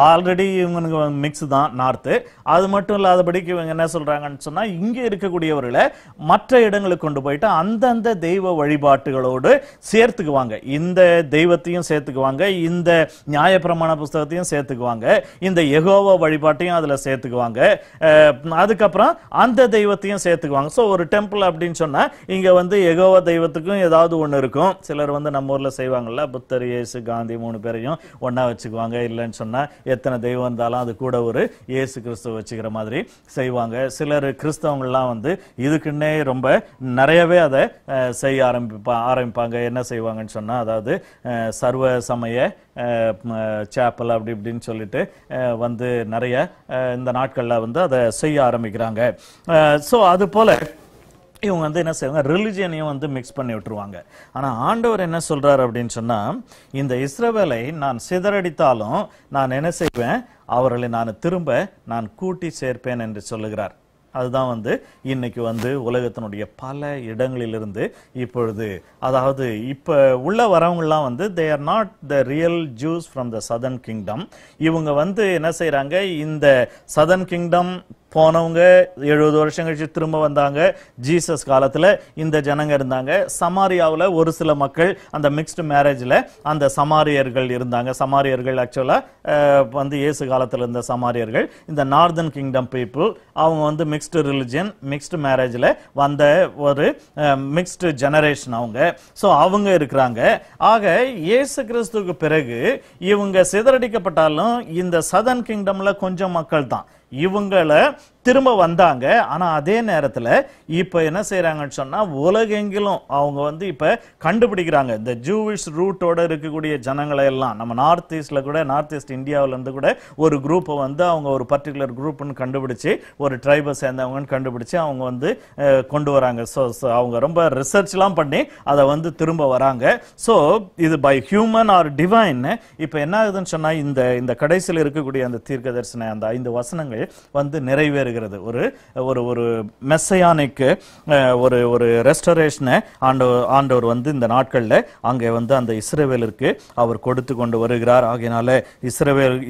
ஆல்ரெடி இவங்க மிக்ஸ் தான் நார்த்து. அது மட்டும் இல்லாதபடிக்கு இவங்க என்ன சொல்றாங்கன்னு சொன்னா, இங்க இருக்கக்கூடியவர்களை மற்ற இடங்களுக்கு கொண்டு போயிட்டு அந்தந்த தெய்வ வழிபாட்டுகளோடு சேர்த்துக்குவாங்க. இந்த தெய்வத்தை தெய்வத்தையும் சேர்த்துக்குவாங்க, இந்த நியாயப்பிரமாண புஸ்தகத்தையும் சேர்த்துக்குவாங்க, இந்த யெகோவா வழிபாட்டையும் அதுல சேர்த்துக்குவாங்க, அதுக்கப்புறம் அந்த தெய்வத்தையும் சேர்த்துக்குவாங்க. ஸோ ஒரு டெம்பிள் அப்படின்னு சொன்னா இங்க வந்து யெகோவா தெய்வத்துக்கும் ஏதாவது ஒண்ணு இருக்கும். சிலர் வந்து நம்ம ஊர்ல செய்வாங்கல்ல, புத்தர், இயேசு, காந்தி 3 பேரையும் ஒண்ணா வச்சுக்குவாங்க. இல்லைன்னு சொன்னா எத்தனை தெய்வம் இருந்தாலும் அது கூட ஒரு இயேசு கிறிஸ்துவ வச்சுக்கிற மாதிரி செய்வாங்க. சிலர் கிறிஸ்தவங்கள்லாம் வந்து இதுக்குன்னே ரொம்ப நிறையவே அதை செய்ய ஆரம்பிப்பாங்க. என்ன செய்வாங்கன்னு சொன்னா, அதாவது சர்வ சமய சேப்பல் அப்படி இப்படின்னு சொல்லிட்டு வந்து நிறைய இந்த நாட்கள்ல வந்து அதை செய்ய ஆரம்பிக்கிறாங்க. ஸோ அது போல இவங்க வந்து என்ன செய்வாங்க, ரிலிஜியனையும் வந்து மிக்ஸ் பண்ணி விட்டுருவாங்க. ஆனா ஆண்டவர் என்ன சொல்றாரு அப்படின்னு சொன்னா, இந்த இஸ்ரவேலை நான் சிதறடித்தாலும் நான் என்ன செய்வேன், அவர்களை நான் திரும்ப நான் கூட்டி சேர்ப்பேன் என்று சொல்லுகிறார். அதுதான் வந்து இன்னைக்கு வந்து உலகத்தினுடைய பல இடங்களிலிருந்து இப்பொழுது, அதாவது இப்ப உள்ள வரவங்கலாம் வந்து they are not the real Jews from the southern kingdom. இவங்க வந்து என்ன செய்யறாங்க, இந்த southern kingdom போனவங்க 70 வருஷம் கழிச்சு திரும்ப வந்தாங்க. ஜீசஸ் காலத்துல இந்த ஜனங்க இருந்தாங்க. சமாரியாவில் ஒரு சில மக்கள் அந்த மிக்ஸ்டு மேரேஜ்ல அந்த சமாரியர்கள் இருந்தாங்க. சமாரியர்கள் ஆக்சுவலா வந்து இயேசு காலத்துல இருந்த சமாரியர்கள், இந்த நார்தன் கிங்டம் பீப்புள், அவங்க வந்து மிக்ஸ்டு ரிலிஜன், மிக்ஸ்டு மேரேஜ்ல வந்த ஒரு மிக்ஸ்டு ஜெனரேஷன் அவங்க. ஸோ அவங்க இருக்கிறாங்க. ஆக இயேசு கிறிஸ்துவுக்கு பிறகு இவங்க சிதறடிக்கப்பட்டாலும் இந்த சதர்ன் கிங்டம்ல கொஞ்சம் மக்கள் தான் இவங்களை திரும்ப வந்தாங்க. ஆனா அதே நேரத்துல இப்ப என்ன செய்யறாங்கன்னு சொன்னா, உலகெங்கிலும் அவங்க வந்து இப்ப கண்டுபிடிக்கிறாங்க இந்த ஜூவிஷ் ரூட்டோட இருக்கக்கூடிய ஜனங்களை எல்லாம். நம்ம நார்த் ஈஸ்ட்ல கூட, நார்த் ஈஸ்ட் இந்தியாவில இருந்து கூட ஒரு குரூப்பை வந்து அவங்க ஒரு பர்டிகுலர் குரூப்னு கண்டுபிடிச்சு, ஒரு ட்ரைபை சேர்ந்தவங்கன்னு கண்டுபிடிச்சு அவங்க வந்து கொண்டு வராங்க. ஸோ அவங்க ரொம்ப ரிசர்ச் எல்லாம் பண்ணி அதை வந்து திரும்ப வராங்க. ஸோ இது பை ஹியூமன் ஆர் டிவைன். இப்ப என்ன ஆகுதுன்னு சொன்னா, இந்த கடைசியில் இருக்கக்கூடிய அந்த தீர்க்க தரிசன அந்த 5 வசனங்கள் வந்து நிறைவேறுகிறது. ஒரு மெஸ்ஸியானிக் ஒரு ரெஸ்டரேஷனை ஆண்டவர் வந்து இந்த நாட்கள்ல அங்கே வந்து அந்த இஸ்ரவேலருக்கு அவர் கொடுத்து கொண்டு வருகிறார். ஆகையினால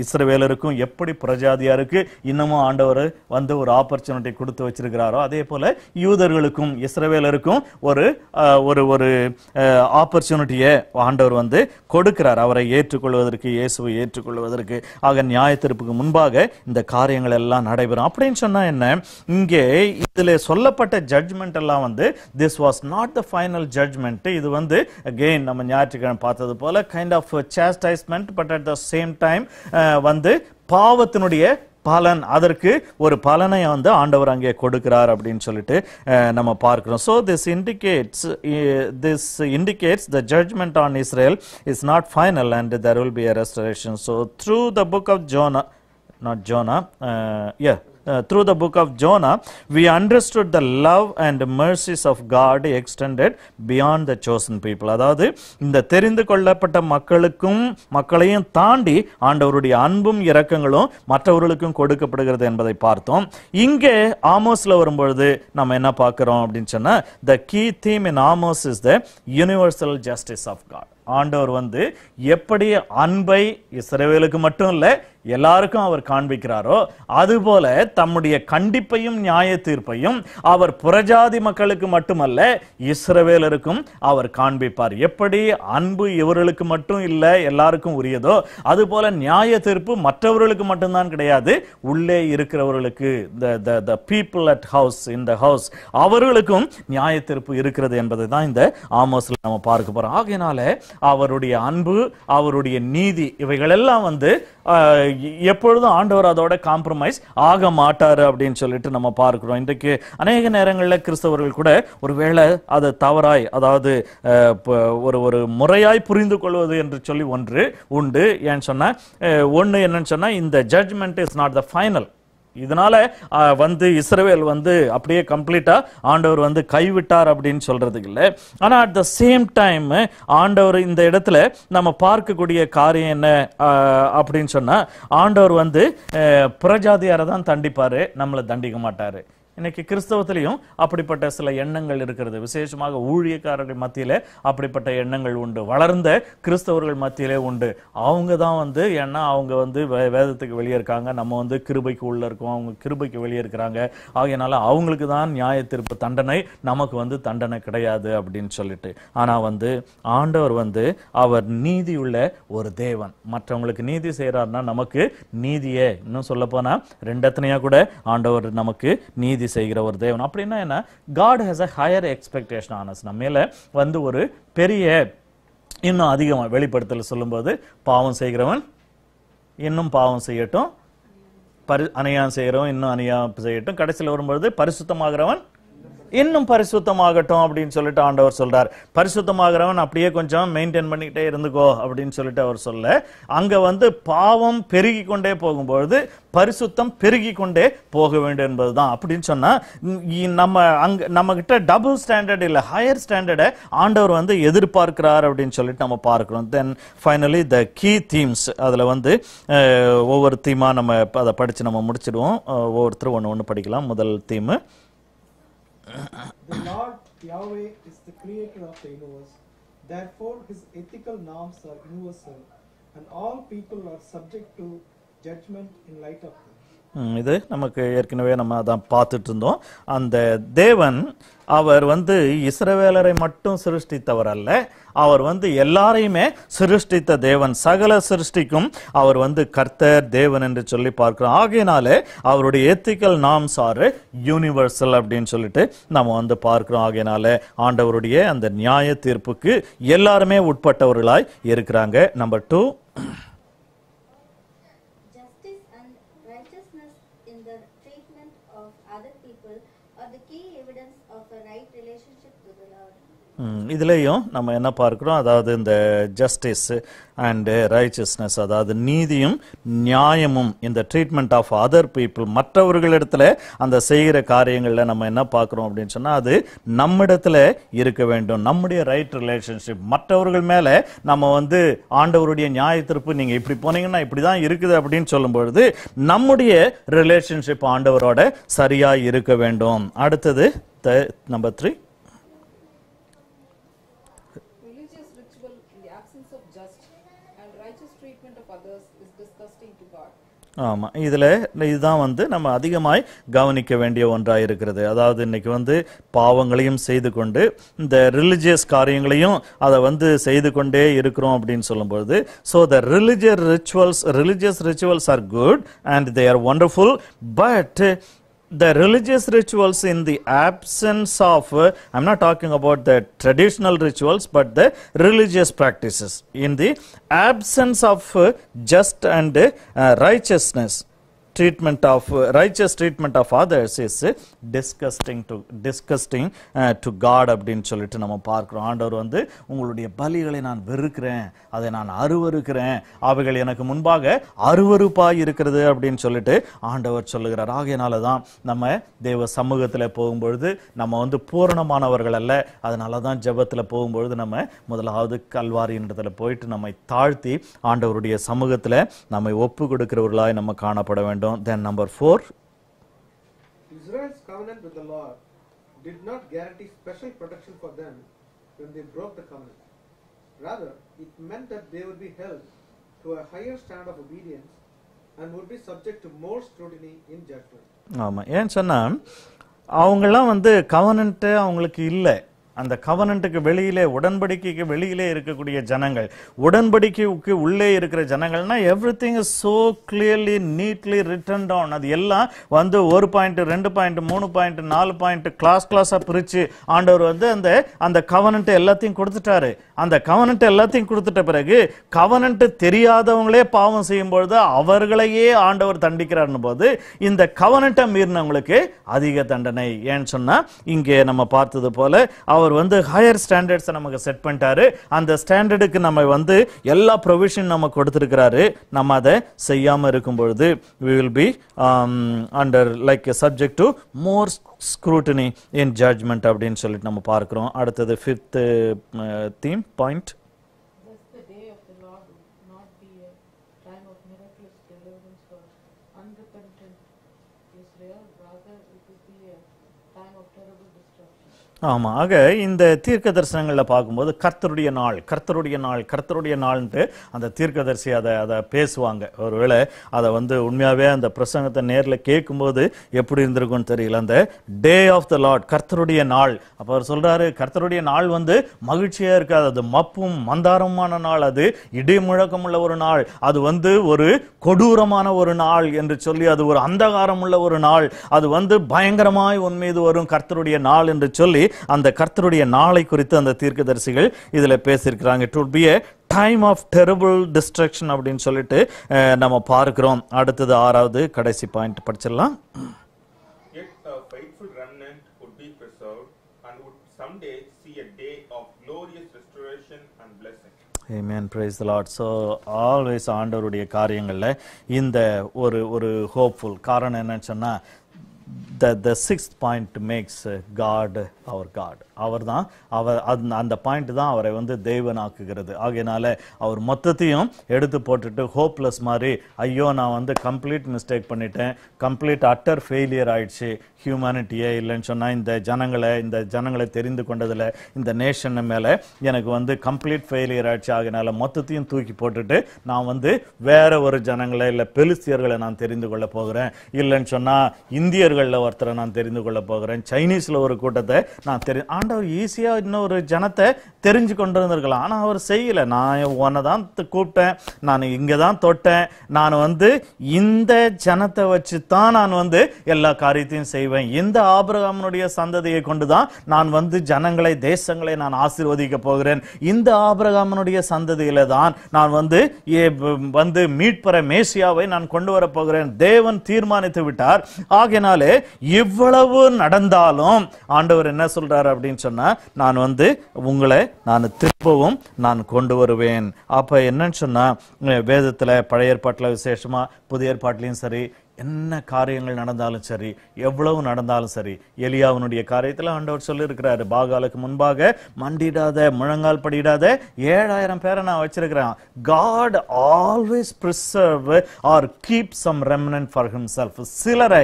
இஸ்ரவேலருக்கும் எப்படி பிரஜாதியாருக்கு இன்னமும் ஆண்டவர் வந்து ஒரு ஆப்பர்ச்சுனிட்டி கொடுத்து வச்சிருக்கிறாரோ, அதே போல யூதர்களுக்கும் இஸ்ரவேலருக்கும் ஒரு ஆப்பர்ச்சுனிட்டியை ஆண்டவர் வந்து கொடுக்கிறார், அவரை ஏற்றுக்கொள்வதற்கு, இயேசுவை ஏற்றுக்கொள்வதற்கு. ஆக நியாயத்தீர்ப்புக்கு முன்பாக இந்த காரியங்கள் எல்லாம் நடைபெறும். அப்படின்னு சொன்னா என்ன, இங்கே இதுல சொல்லப்பட்ட ஜட்ஜ்மெண்ட் எல்லாம் வந்து this was not the final judgment. இது வந்து again நம்ம ஞாயிற்றுக்கிழமை பார்த்தது போல kind of chastisement, but at the same time வந்து பாவத்தினுடைய பலன், அதற்கு ஒரு பலனை வந்து ஆண்டவர் அங்கே கொடுக்கிறார் அப்படின்னு சொல்லிட்டு நம்ம பார்க்கிறோம். So this indicates the judgment on Israel is not final and there will be a restoration. So through the book of Jonah, through the book of Jonah, we understood the love and mercies of God extended beyond the chosen people. அதாவது இந்த தெரிந்து கொள்ளப்பட்ட மக்களையும் தாண்டி ஆண்டவருடைய அன்பும் இரக்கங்களும் மற்றவர்களுக்கும் கொடுக்கப்படுகிறது என்பதை பார்த்தோம். இங்கே ஆமோஸ்ல வரும்பொழுது நம்ம என்ன பார்க்கிறோம் அப்படின்னு சொன்னா, the key theme in Amos is the universal justice of God. ஆண்டவர் வந்து எப்படி அன்பை இஸ்ரவேலுக்கு மட்டும் இல்ல எல்லாருக்கும் அவர் காண்பிக்கிறாரோ, அதுபோல தம்முடைய கண்டிப்பையும் நியாய தீர்ப்பையும் அவர் புறஜாதி மக்களுக்கு மட்டுமல்ல இஸ்ரவேலருக்கும் அவர் காண்பிப்பார். எப்படி அன்பு இவர்களுக்கு மட்டும் இல்ல எல்லாருக்கும் உரியதோ, அதுபோல நியாய தீர்ப்பு மற்றவர்களுக்கு மட்டும்தான் கிடையாது, உள்ளே இருக்கிறவர்களுக்கு, the people at house, in the house, அவர்களுக்கும் நியாய தீர்ப்பு இருக்கிறது என்பதை தான் இந்த ஆமோஸ்ல நம்ம பார்க்க போறோம். ஆகையினால அவருடைய அன்பு, அவருடைய நீதி, இவைகள் எல்லாம் வந்து எப்பொழுதும் ஆண்டவர் அதோட காம்ப்ரமைஸ் ஆக மாட்டாரு அப்படின்னு சொல்லிட்டு நம்ம பார்க்கிறோம். இன்றைக்கு அநேக நேரங்களில் கிறிஸ்தவர்கள் கூட ஒருவேளை அது தவறாய், அதாவது ஒரு முறையாய் புரிந்து கொள்வது என்று சொல்லி ஒன்று உண்டு. ஏன்னு சொன்னா, ஒன்னு என்னன்னு சொன்னா, இந்த judgement is not the final. இதனால வந்து இஸ்ரவேல் வந்து அப்படியே கம்ப்ளீட்டா ஆண்டவர் வந்து கைவிட்டார் அப்படின்னு சொல்றதுக்கு இல்லை. ஆனா அட் த சேம் டைம் ஆண்டவர் இந்த இடத்துல நம்ம பார்க்கக்கூடிய காரியம் என்ன அப்படின்னு சொன்னா, ஆண்டவர் வந்து புறஜாதியாரை தான் தண்டிப்பாரு, நம்மளை தண்டிக்க மாட்டாரு. இன்னைக்கு கிறிஸ்தவத்திலையும் அப்படிப்பட்ட சில எண்ணங்கள் இருக்கிறது. விசேஷமாக ஊழியக்காரர்கள் மத்தியிலே அப்படிப்பட்ட எண்ணங்கள் உண்டு, வளர்ந்த கிறிஸ்தவர்கள் மத்தியிலே உண்டு. அவங்க தான் ஏன்னா அவங்க வேதத்துக்கு வெளியே இருக்காங்க, நம்ம கிருபைக்கு உள்ள இருக்கோம், அவங்க கிருபைக்கு வெளியே இருக்கிறாங்க, ஆகையினால அவங்களுக்கு தான் நியாய தீர்ப்பு தண்டனை, நமக்கு தண்டனை கிடையாது அப்படின்னு சொல்லிட்டு. ஆனா ஆண்டவர் அவர் நீதியுள்ள ஒரு தேவன். மற்றவங்களுக்கு நீதி செய்யறாருன்னா நமக்கு நீதியே, இன்னும் சொல்ல போனா ரெண்டத்தனையா கூட ஆண்டவர் நமக்கு நீதி செய்கிற ஒரு தேவன். அப்படின்னா என்ன? God has a higher expectation on us. நம்ம மேல ஒரு பெரிய, இன்னும் அதிகமா வெளிப்படுத்தல் சொல்லும்போது, பாவம் செய்கிறவன் இன்னும் பாவம் செய்யட்டும், அநியாயம் செய்கிறவன் இன்னும் அநியாயம் செய்யட்டும், கடைசியில் வரும்பொழுது பரிசுத்தமாகிறவன் இன்னும் பரிசுத்தமாகட்டும் அப்படின்னு சொல்லிட்டு ஆண்டவர் சொல்றார். பரிசுத்தமாகிறவன் அப்படியே கொஞ்சம் மெயின்டைன் பண்ணிக்கிட்டே இருந்துக்கோ அப்படின்னு சொல்லிட்டு அவர் சொல்ல, அங்க பாவம் பெருகி கொண்டே போகும்பொழுது பரிசுத்தம் பெருகி கொண்டே போக வேண்டும் என்பதுதான். அப்படின்னு சொன்னா நம்ம கிட்ட டபுள் ஸ்டாண்டர்ட் இல்ல, ஹையர் ஸ்டாண்டர்டை ஆண்டவர் எதிர்பார்க்கிறார் அப்படின்னு சொல்லிட்டு நம்ம பார்க்கிறோம். Then finally the key themes, அதுல ஒவ்வொரு தீமா நம்ம அதை படிச்சு நம்ம முடிச்சிடுவோம். ஒவ்வொருத்தரும் ஒன்று படிக்கலாம். முதல் theme,
The Lord Yahweh is the creator of the universe. Therefore, his ethical norms are universal, and all people are subject to judgment in light of them.
இது நமக்கு ஏற்கனவே நம்ம அதான் பார்த்துட்டு இருந்தோம். அந்த தேவன் அவர் இஸ்ரவேலரை மட்டும் சிருஷ்டித்தவர் அல்ல, அவர் எல்லாரையுமே சிருஷ்டித்த தேவன். சகல சிருஷ்டிக்கும் அவர் கர்த்தர் தேவன் என்று சொல்லி பார்க்கிறோம். ஆகையினாலே அவருடைய எத்திக்கல் நார்ம்ஸ் ஆர் யூனிவர்சல் அப்படின்னு சொல்லிட்டு நம்ம பார்க்கிறோம். ஆகையினாலே ஆண்டவருடைய அந்த நியாய தீர்ப்புக்கு எல்லாருமே உட்பட்டவர்களாய் இருக்கிறாங்க. நம்பர் 2, இதுலயும் நம்ம என்ன பார்க்கிறோம், அதாவது இந்த ஜஸ்டிஸ் அண்ட் ரைச்சஸ்னஸ், அதாவது நீதியும் நியாயமும், இந்த ட்ரீட்மெண்ட் ஆஃப் அதர் பீப்புள், மற்றவர்களிடத்துல அந்த செய்கிற காரியங்கள்ல நம்ம என்ன பார்க்கிறோம் அப்படின்னு சொன்னா, அது நம்மிடத்துல இருக்க வேண்டும். நம்முடைய ரைட் ரிலேஷன்ஷிப், மற்றவர்கள் மேல நம்ம ஆண்டவருடைய நியாய தீர்ப்பு நீங்க இப்படி போனீங்கன்னா இப்படிதான் இருக்குது அப்படின்னு சொல்லும் பொழுது நம்முடைய ரிலேஷன்ஷிப் ஆண்டவரோட சரியா இருக்க வேண்டும். அடுத்தது நம்பர் 3, ஆமா, இதுதான் நம்ம அதிகமாய் கவனிக்க வேண்டிய ஒன்றா இருக்கிறது. அதாவது இன்னைக்கு பாவங்களையும் செய்து கொண்டு இந்த ரிலிஜியஸ் காரியங்களையும் அதை செய்து கொண்டே இருக்கிறோம் அப்படின்னு சொல்லும்போது, so the religious rituals are good and they are wonderful, but the religious rituals in the absence of, I'm not talking about the traditional rituals, but the religious practices in the absence of just and righteousness, righteous treatment of others is disgusting to God அப்படின்னு சொல்லிட்டு நம்ம பார்க்கிறோம். ஆண்டவர் உங்களுடைய பலிகளை நான் வெறுக்கிறேன், அதை நான் அருவருக்கிறேன், அவைகள் எனக்கு முன்பாக அருவருப்பாய் இருக்கிறது அப்படின்னு சொல்லிட்டு ஆண்டவர் சொல்லுகிறார். ஆகையினால தான் நம்ம தேவ சமூகத்தில் போகும்பொழுது நம்ம பூரணமானவர்கள் அல்ல. அதனால தான் ஜெபத்தில் போகும்பொழுது நம்ம முதலாவது கல்வாரியின் இடத்துல போயிட்டு நம்மை தாழ்த்தி ஆண்டவருடைய சமூகத்தில் நம்மை ஒப்பு கொடுக்கிறவர்களாய் நம்ம காணப்பட வேண்டும். Then number 4,
Israel's covenant with the Lord did not guarantee special protection for them when they broke the covenant. Rather, it meant that they would be held to a higher standard of obedience and would be subject to more scrutiny in judgment.
ஆமா, ஏன் சொன்னா அவங்கெல்லாம் covenant அவங்களுக்கு இல்லை. அந்த கவனன்ட்டுக்கு வெளியிலே, உடன்படிக்கைக்கு வெளியிலே இருக்கக்கூடிய ஜனங்கள், உடன்படிக்கைக்கு உள்ளே இருக்கிற ஜனங்கள்னா everything is so clearly neatly written down. அது எல்லாம் 1 பாயிண்ட் 2 பாயிண்ட் 3 பாயிண்ட் 4 பாயிண்ட் கிளாஸா பிரிச்சு ஆண்டவர் அந்த கவனன்ட் எல்லாத்தையும் கொடுத்துட்டாரு. அந்த கவனன்ட் எல்லாத்தையும் கொடுத்துட்ட பிறகு கவனன்ட் தெரியாதவங்களே பாவம் செய்யும் பொழுது அவர்களையே ஆண்டவர் தண்டிக்கிறார்னு போது இந்த கவனன்ட்டை மீறினவங்களுக்கு அதிக தண்டனை. ஏன்னு சொன்னா இங்கே நம்ம பார்த்தது போல அவர் ஹையர் ஸ்டாண்டர்ட்ஸ் நமக்கு செட் பண்ணிட்டாரு. அந்த ஸ்டாண்டர்டுக்கு நம்ம எல்லா ப்ரொவிஷன் நம்ம கொடுத்திருக்கிறாரு. நம்ம அதை செய்யாம இருக்கும் பொழுது we will be under like subject to more scrutiny in judgment அப்படின்னு சொல்லிட்டு நம்ம பார்க்கிறோம். அடுத்தது 5th theme point,
thus the day of the Lord will not be a time of miraculous deliverance for unrepentant Israel, rather it will be a
ஆமா. ஆக இந்த தீர்க்க தரிசனங்கள்ல பார்க்கும்போது கர்த்தருடைய நாள், கர்த்தருடைய நாள், கர்த்தருடைய நாள்ன்ட்டு அந்த தீர்க்கதரிசி அதை பேசுவாங்க. ஒருவேளை அதை உண்மையாவே அந்த பிரசங்கத்தை நேர்ல கேட்கும்போது எப்படி இருந்திருக்கும்னு தெரியல. அந்த டே ஆஃப் த லார்ட், கர்த்தருடைய நாள். அப்ப அவர் சொல்றாரு, கர்த்தருடைய நாள் மகிழ்ச்சியா இருக்காது, அது மப்பும் மந்தாரமான நாள், அது இடி முழக்கம் உள்ள ஒரு நாள், அது ஒரு கொடூரமான ஒரு நாள் என்று சொல்லி, அது ஒரு அந்தகாரம் உள்ள ஒரு நாள், அது பயங்கரமாய் உன் மீது வரும் கர்த்தருடைய நாள் என்று சொல்லி அந்த கர்த்தருடைய நாளை குறித்து அந்த தீர்க்கதரிசிகள் இதுல பேசியிருக்கிறாங்க. It would be a time of terrible destruction அப்படின்னு சொல்லிட்டு நம்ம பார்க்கிறோம். அடுத்தது 6வது கடைசி point படிச்சிடலாம்.
Yet a faithful remnant would be preserved and would someday see a day of glorious restoration and blessing.
Amen, praise the Lord. So always ஆண்டவருடைய காரியங்கள்ல இந்த ஒரு ஹோப்ஃபுல் காரணம் என்னன்னு சொன்னா, the sixth point makes God our God. அவர்தான் அந்த point தான் அவரை தேவனாக்குகிறது. ஆகையினால அவர் மொத்தத்தையும் எடுத்து போட்டுட்டு ஹோப்லெஸ் மாதிரி, ஐயோ நான் கம்ப்ளீட் மிஸ்டேக் பண்ணிட்டேன், கம்ப்ளீட் அட்டர் ஃபெயிலியர் ஆயிடுச்சு, ஹியூமனிட்டியே இல்லைன்னு சொன்னா இந்த ஜனங்களை தெரிந்து கொண்டதுல இந்த நேஷன் மேல எனக்கு கம்ப்ளீட் ஃபெயிலியர் ஆயிடுச்சு, ஆகையினால மொத்தத்தையும் தூக்கி போட்டுட்டு நான் வேற ஒரு ஜனங்களை இல்ல பெலிஸ்தியர்களை நான் தெரிந்து கொள்ள போகிறேன், இல்லைன்னு சொன்னா இந்தியர்கள்ல ஒருத்தரை நான் தெரிந்து கொள்ள போகிறேன், சைனீஸ்ல ஒரு கூட்டத்தை நான் ஆண்டவர் ஈஸியா இன்னொரு ஜனத்தை தெரிஞ்சு கொண்டு வந்திருக்கலாம். ஆனா அவர் செய்யல. நான் உன்னை தான் கூப்பிட்டேன், நான் இங்கதான் தொட்டேன், நான் இந்த ஜனத்தை வச்சுதான் நான் எல்லா காரியத்தையும் செய்வேன், இந்த ஆபிரகாமுடைய சந்ததியை கொண்டுதான் நான் ஜனங்களை தேசங்களை நான் ஆசீர்வதிக்க போகிறேன், இந்த ஆபிரகாமுடைய சந்ததியில தான் நான் மீட்பற மேசியாவை நான் கொண்டு வர போகிறேன். தேவன் தீர்மானித்து விட்டார். ஆகையினாலே இவ்வளவு நடந்தாலும் ஆண்டவர் என்ன சொல்றாரு அப்படின்னு சொன்னா, நான் உங்களை நான் திரும்பவும் நான் கொண்டு வருவேன். அப்ப என்னன்னு சொன்னா, வேதத்துல பழைய ஏற்பாட்டுல விசேஷமா புதிய ஏற்பாட்டிலையும் சரி, என்ன காரியங்கள் நடந்தாலும் சரி, எவ்வளவு நடந்தாலும் சரி, எலியாவினுடைய காரியத்துல ஆண்டவர் சொல்லி இருக்கிறாரு, பாகாலுக்கு முன்பாக மண்டிடாத, முழங்கால் படிடாத 7000 பேரை நான் வச்சிருக்கிறேன். God always preserve or keep some remnant for himself. சிலரை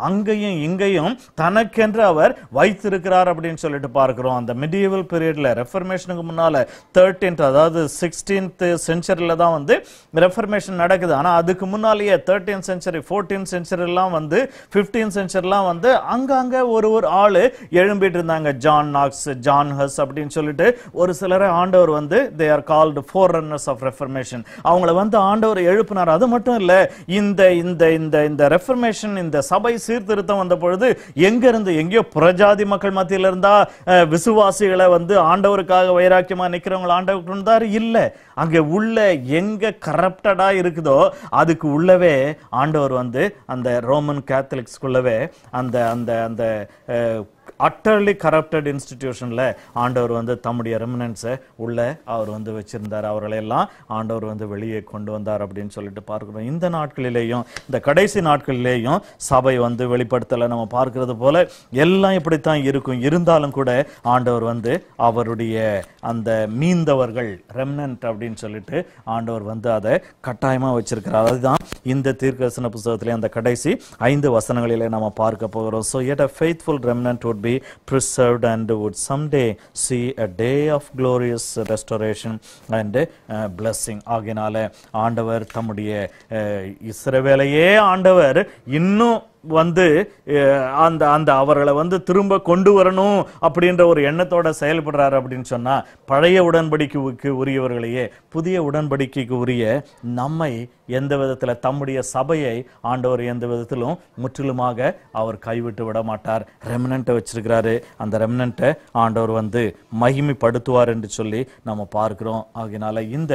அங்கேயும் இங்கேயும் தனக்கென்று அவர் வைத்திருக்கிறார் அப்படின்னு சொல்லிட்டு பார்க்கிறோம். அந்த medieval periodல, ரெஃபர்மேஷனுக்கு முன்னால 13th அதாவது 16th செஞ்சுரியில தான் ரெஃபர்மேஷன் நடக்குது. ஆனா அதுக்கு முன்னாலேயே 13th century 14th century எல்லாம் 15th century எல்லாம் அங்கங்க ஒரு ஆளு எழும்பிட்டு இருந்தாங்க. ஜான் நாக்ஸ், ஜான் ஹஸ் அப்படின்னு சொல்லிட்டு ஒரு சிலரை ஆண்டவர் they are called forerunners of reformation. அவங்கள ஆண்டவர் எழுப்பினார். அது மட்டும் இல்ல, இந்த இந்த இந்த இந்த ரெஃபர்மேஷன், இந்த சபை சீர்திருத்தம் வந்த பொழுது எங்க இருந்து எங்கேயோ புறஜாதி மக்கள் மத்தியில இருந்தா விசுவாசிகளை ஆண்டவருக்காக வைராக்கியமா நிக்கிறவங்க ஆண்டவர் இருந்தாரு இல்ல, அங்க உள்ள எங்க கரப்டடா இருக்குதோ அதுக்கு உள்ளவே ஆண்டவர் அந்த ரோமன் கேத்தலிக்ஸ்குள்ளவே அந்த அந்த அந்த utterly corrupted institutionல ஆண்டவர் தம்முடைய ரெமினன்ஸை உள்ள அவர் வச்சிருந்தார். அவர்களை எல்லாம் ஆண்டவர் வெளியே கொண்டு வந்தார் அப்படின்னு சொல்லிட்டு பார்க்கிறோம். இந்த நாட்களிலேயும், இந்த கடைசி நாட்களிலேயும் சபை வெளிப்படுத்தலை நம்ம பார்க்கிறது போல எல்லாம் இப்படித்தான் இருக்கும். இருந்தாலும் கூட ஆண்டவர் அவருடைய அந்த மீந்தவர்கள் ரெமினன்ட் அப்படின்னு சொல்லிட்டு ஆண்டவர் அதை கட்டாயமா வச்சிருக்கிறார். அதுதான் இந்த தீர்க்கதரிசன புத்தகத்திலே அந்த கடைசி 5 வசனங்களிலே நம்ம பார்க்க போகிறோம். So yet a faithful remnant would be preserved and would someday see a day of glorious restoration and blessing. ஆகையினால ஆண்டவர் தம்முடைய இஸ்ரவேலையே ஆண்டவர் இன்னும் அந்த அந்த அவர்களை திரும்ப கொண்டு வரணும் அப்படின்ற ஒரு எண்ணத்தோட செயல்படுறாரு அப்படின்னு சொன்னா, பழைய உடன்படிக்கைக்கு உரியவர்களையே புதிய உடன்படிக்கைக்கு உரிய நம்மை எந்த விதத்துல, தம்முடைய சபையை ஆண்டவர் எந்த விதத்திலும் முற்றிலுமாக அவர் கைவிட்டு விட மாட்டார். ரெமினன்ட்டை வச்சிருக்கிறாரு. அந்த ரெமினன்ட்டை ஆண்டவர் மகிமைப்படுத்துவார் என்று சொல்லி நம்ம பார்க்கிறோம். ஆகையினால இந்த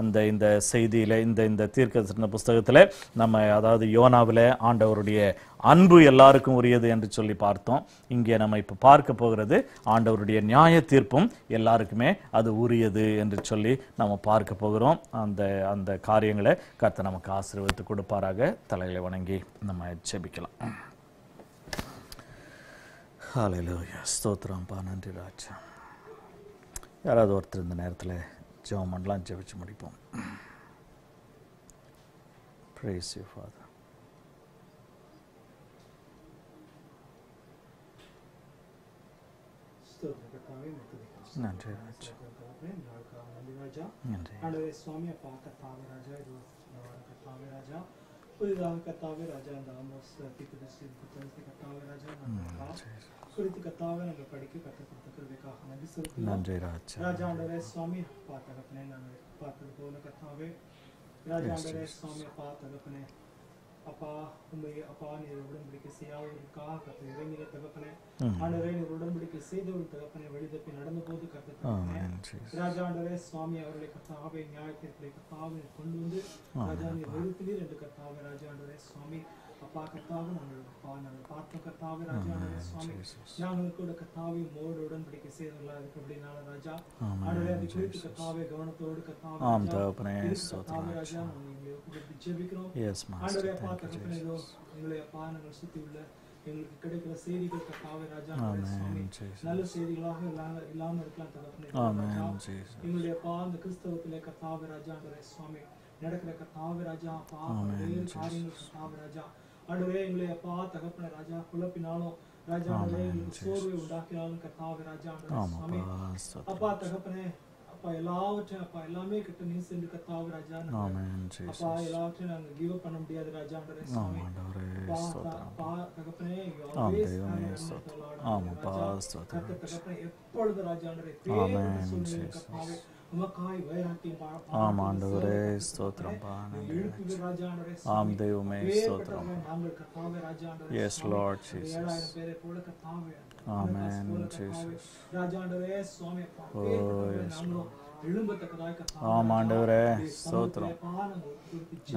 அந்த இந்த செய்தியில, இந்த தீர்க்கதரிசன புஸ்தகத்துல நம்ம, அதாவது யோனாவில ஆண்டவருடைய அன்பு எல்லாருக்கும் உரியது என்று சொல்லி பார்த்தோம். இங்கே நம்ம இப்ப பார்க்க போகிறது ஆண்டவருடைய நியாய தீர்ப்பும் எல்லாருக்குமே அது உரியது என்று சொல்லி நம்ம பார்க்க போகிறோம். அந்த அந்த காரியங்களை கர்த்தர் நமக்கு ஆசீர்வதித்து கொடுப்பாராக. தலைகளை வணங்கி நம்ம ஜெபிக்கலாம். ஹல்லேலூயா, ஸ்தோத்திரம்பா, நன்றி ராஜா. யாராவது ஒருத்தர் இந்த நேரத்தில் ஜெபம் பண்ணலாம், ஜெபிச்சு முடிப்போம். Praise you, Father.
கர்த்தாவே மெத்துதிக்கிறோம்.
நன்றி ராஜா.
கர்த்தாவே நாளுக்காக நன்றி ராஜா.
நன்றி.
ஆண்டவரே சுவாமி அப்பா கர்த்தாவே ராஜா இது கர்த்தாவே ராஜா புதிதாக கர்த்தாவே ராஜா இந்த ஆமோஸ் தீர்க்கதரிசி புத்தகத்தை கர்த்தாவே ராஜா குறித்து கர்த்தாவே நாங்கள் படிக்க கற்றுக் கொடுத்த கிருபைக்காக நன்றி செலுத்துகிறோம்.
நன்றி ராஜா.
ராஜா ஆண்டவரே சுவாமி அப்பா தகப்பனே நாங்கள் பார்த்தது போல கர்த்தாவே ராஜா ஆண்டவரே சுவாமி அப்பா தகப்பனே அப்பா உண்மையை அப்பா நீர் உடன்படிக்கை செய்யாதவர்களுக்காக கர்த்தர் இறங்கின தகப்பனே ஆண்டவரே நீர் உடன்படிக்கை செய்தவர்கள் தகப்பனே வழிதப்பி நடந்த போது கர்த்தர் தகப்பனே ராஜா ஆண்டவரே சுவாமி அவர்களை கர்த்தாவே நியாயத்திற்குள்ளே கர்த்தாவே கொண்டு வந்து ராஜா நீர் வெறுப்பினீர் என்று கர்த்தாவே ராஜா ஆண்டவரே சுவாமி அப்பா கர்த்தாவே நாங்கள் பார்த்த கர்த்தாவே ராஜா ஆண்டவரே சுவாமி நாங்கள் கூட கர்த்தாவே மோடு உடன்படிக்கை செய்தவர்களாக இருக்கிறபடினால ராஜா ஆண்டவரே அதை குறித்து கர்த்தாவே கவனத்தோடு கர்த்தாவே ராஜா ஜெபிக்கிறோம். ஆண்டவரே அப்பா தகப்பனே எங்களை அப்பா நாங்கள் சுத்தி உள்ள எங்களுக்கு கிடைக்கிற செய்திகள் கர்த்தாவே ராஜா சுவாமி நல்ல செய்திகளாக இல்லாம இருக்கலாம் தகப்பனே ராஜா எங்களுடைய அப்பா அந்த கிறிஸ்தவத்திலே கர்த்தாவே ராஜா ஆண்டவரே சுவாமி நடக்கிற கர்த்தாவே ராஜா அப்பா வேறு காரியங்கள் கர்த்தாவே ராஜா ஆண்டவரே எங்களை அப்பா தகப்பனே ராஜா குழப்பினாலும் ராஜா ஆண்டவரே எங்களுக்கு சோர்வை உண்டாக்கினாலும் கர்த்தாவே ராஜா ஆண்டவரே சுவாமி அப்பா தகப்பனே அப்பா எல்லாவற்றையும் அப்பா எல்லாமே கிட்ட நீ சென்று கர்த்தாவே ராஜா அப்பா எல்லாவற்றையும் நாங்கள் கிவ் அப் பண்ண முடியாது ராஜா ஆண்டவரே சுவாமி அப்பா தகப்பனே தகப்பனே எப்பொழுது ராஜா ஆண்டவரே கர்த்தாவே உமக்காய் வைராக்கியம் எழுப்புகிற ராஜா ஆண்டவரே நாங்கள் கர்த்தாவே ராஜா ஆண்டவரே 7000 பேரை போல கர்த்தாவே ராஜா ஆண்டவரே சுவாமி நாங்களும் எழும்பத்தக்கதாய்
ஆண்டவரே ஸ்தோத்திரம்.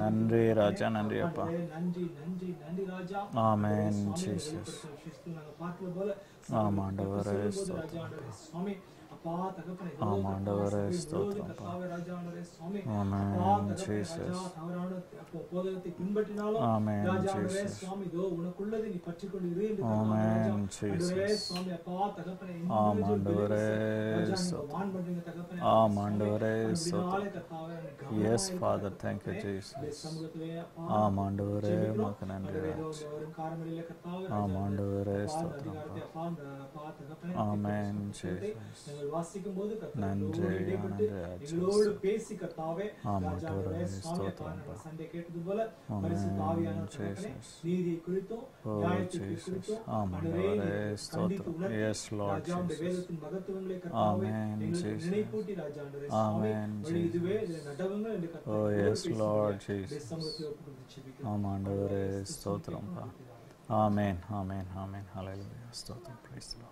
நன்றி ராஜா. நன்றி அப்பா.
நன்றி நன்றி நன்றி ராஜா.
ஆமென் ஜீசஸ்.
நாங்கள் பார்த்தது போல
ஆண்டவரே ஸ்தோத்திரம்.
சுவாமி அப்பா தகப்பனே
ஆண்டவரே ஸ்தோத்திரம்.
ராஜா ஆண்டவரே சுவாமி
ஆமென் ஜீசஸ்.
தவறான போதகத்தை பின்பற்றினாலும் ராஜா ஆண்டவரே சுவாமி இதோ உனக்குள்ளதை நீ பற்றிக்கொண்டு இரு என்று
ஆமென் ஜீசஸ்.
சுவாமி அப்பா தகப்பனே
ஆண்டவரே ஸ்தோத்திரம்.
வான் பண்றீங்க தகப்பனே
ஆண்டவரே ஸ்தோத்திரம். Yes father thank you Jesus. ஆண்டவரே உமக்கு நன்றி ராஜா. ஆண்டவரே ஸ்தோத்திரம். Amen Jesus.
வாசிக்கும் போது
நன்றி
எங்களோடு பேசி கர்த்தாவே ஆண்டவரே ஸ்தோத்திரம். சண்டே கேட்டது போல பரிசுத்த ஆவியானவர் நீதியை குறித்தும் நியாயத்தை குறித்தும் ஆண்டவரே
ஸ்தோத்திரம். Yes Lord
Jesus. வேதத்தின் மகத்துவங்களை கர்த்தாவே எங்களுக்கு நினைப்பூட்டி ராஜா ஆண்டவரே
ஆமென் ஜீசஸ்.
இதுவே நடவுங்க என்று
ஓ எஸ் லார்ட் ஜீசஸ்.
சமூகத்தை ஒப்புக்கொடுத்து ஜெபிக்கிறோம்.
ஆண்டவரே ஸ்தோத்திரம். ஆமென் ஆமென் ஆமென். ஹல்லேலூயா. ஸ்தோத்திரம். Praise the Lord.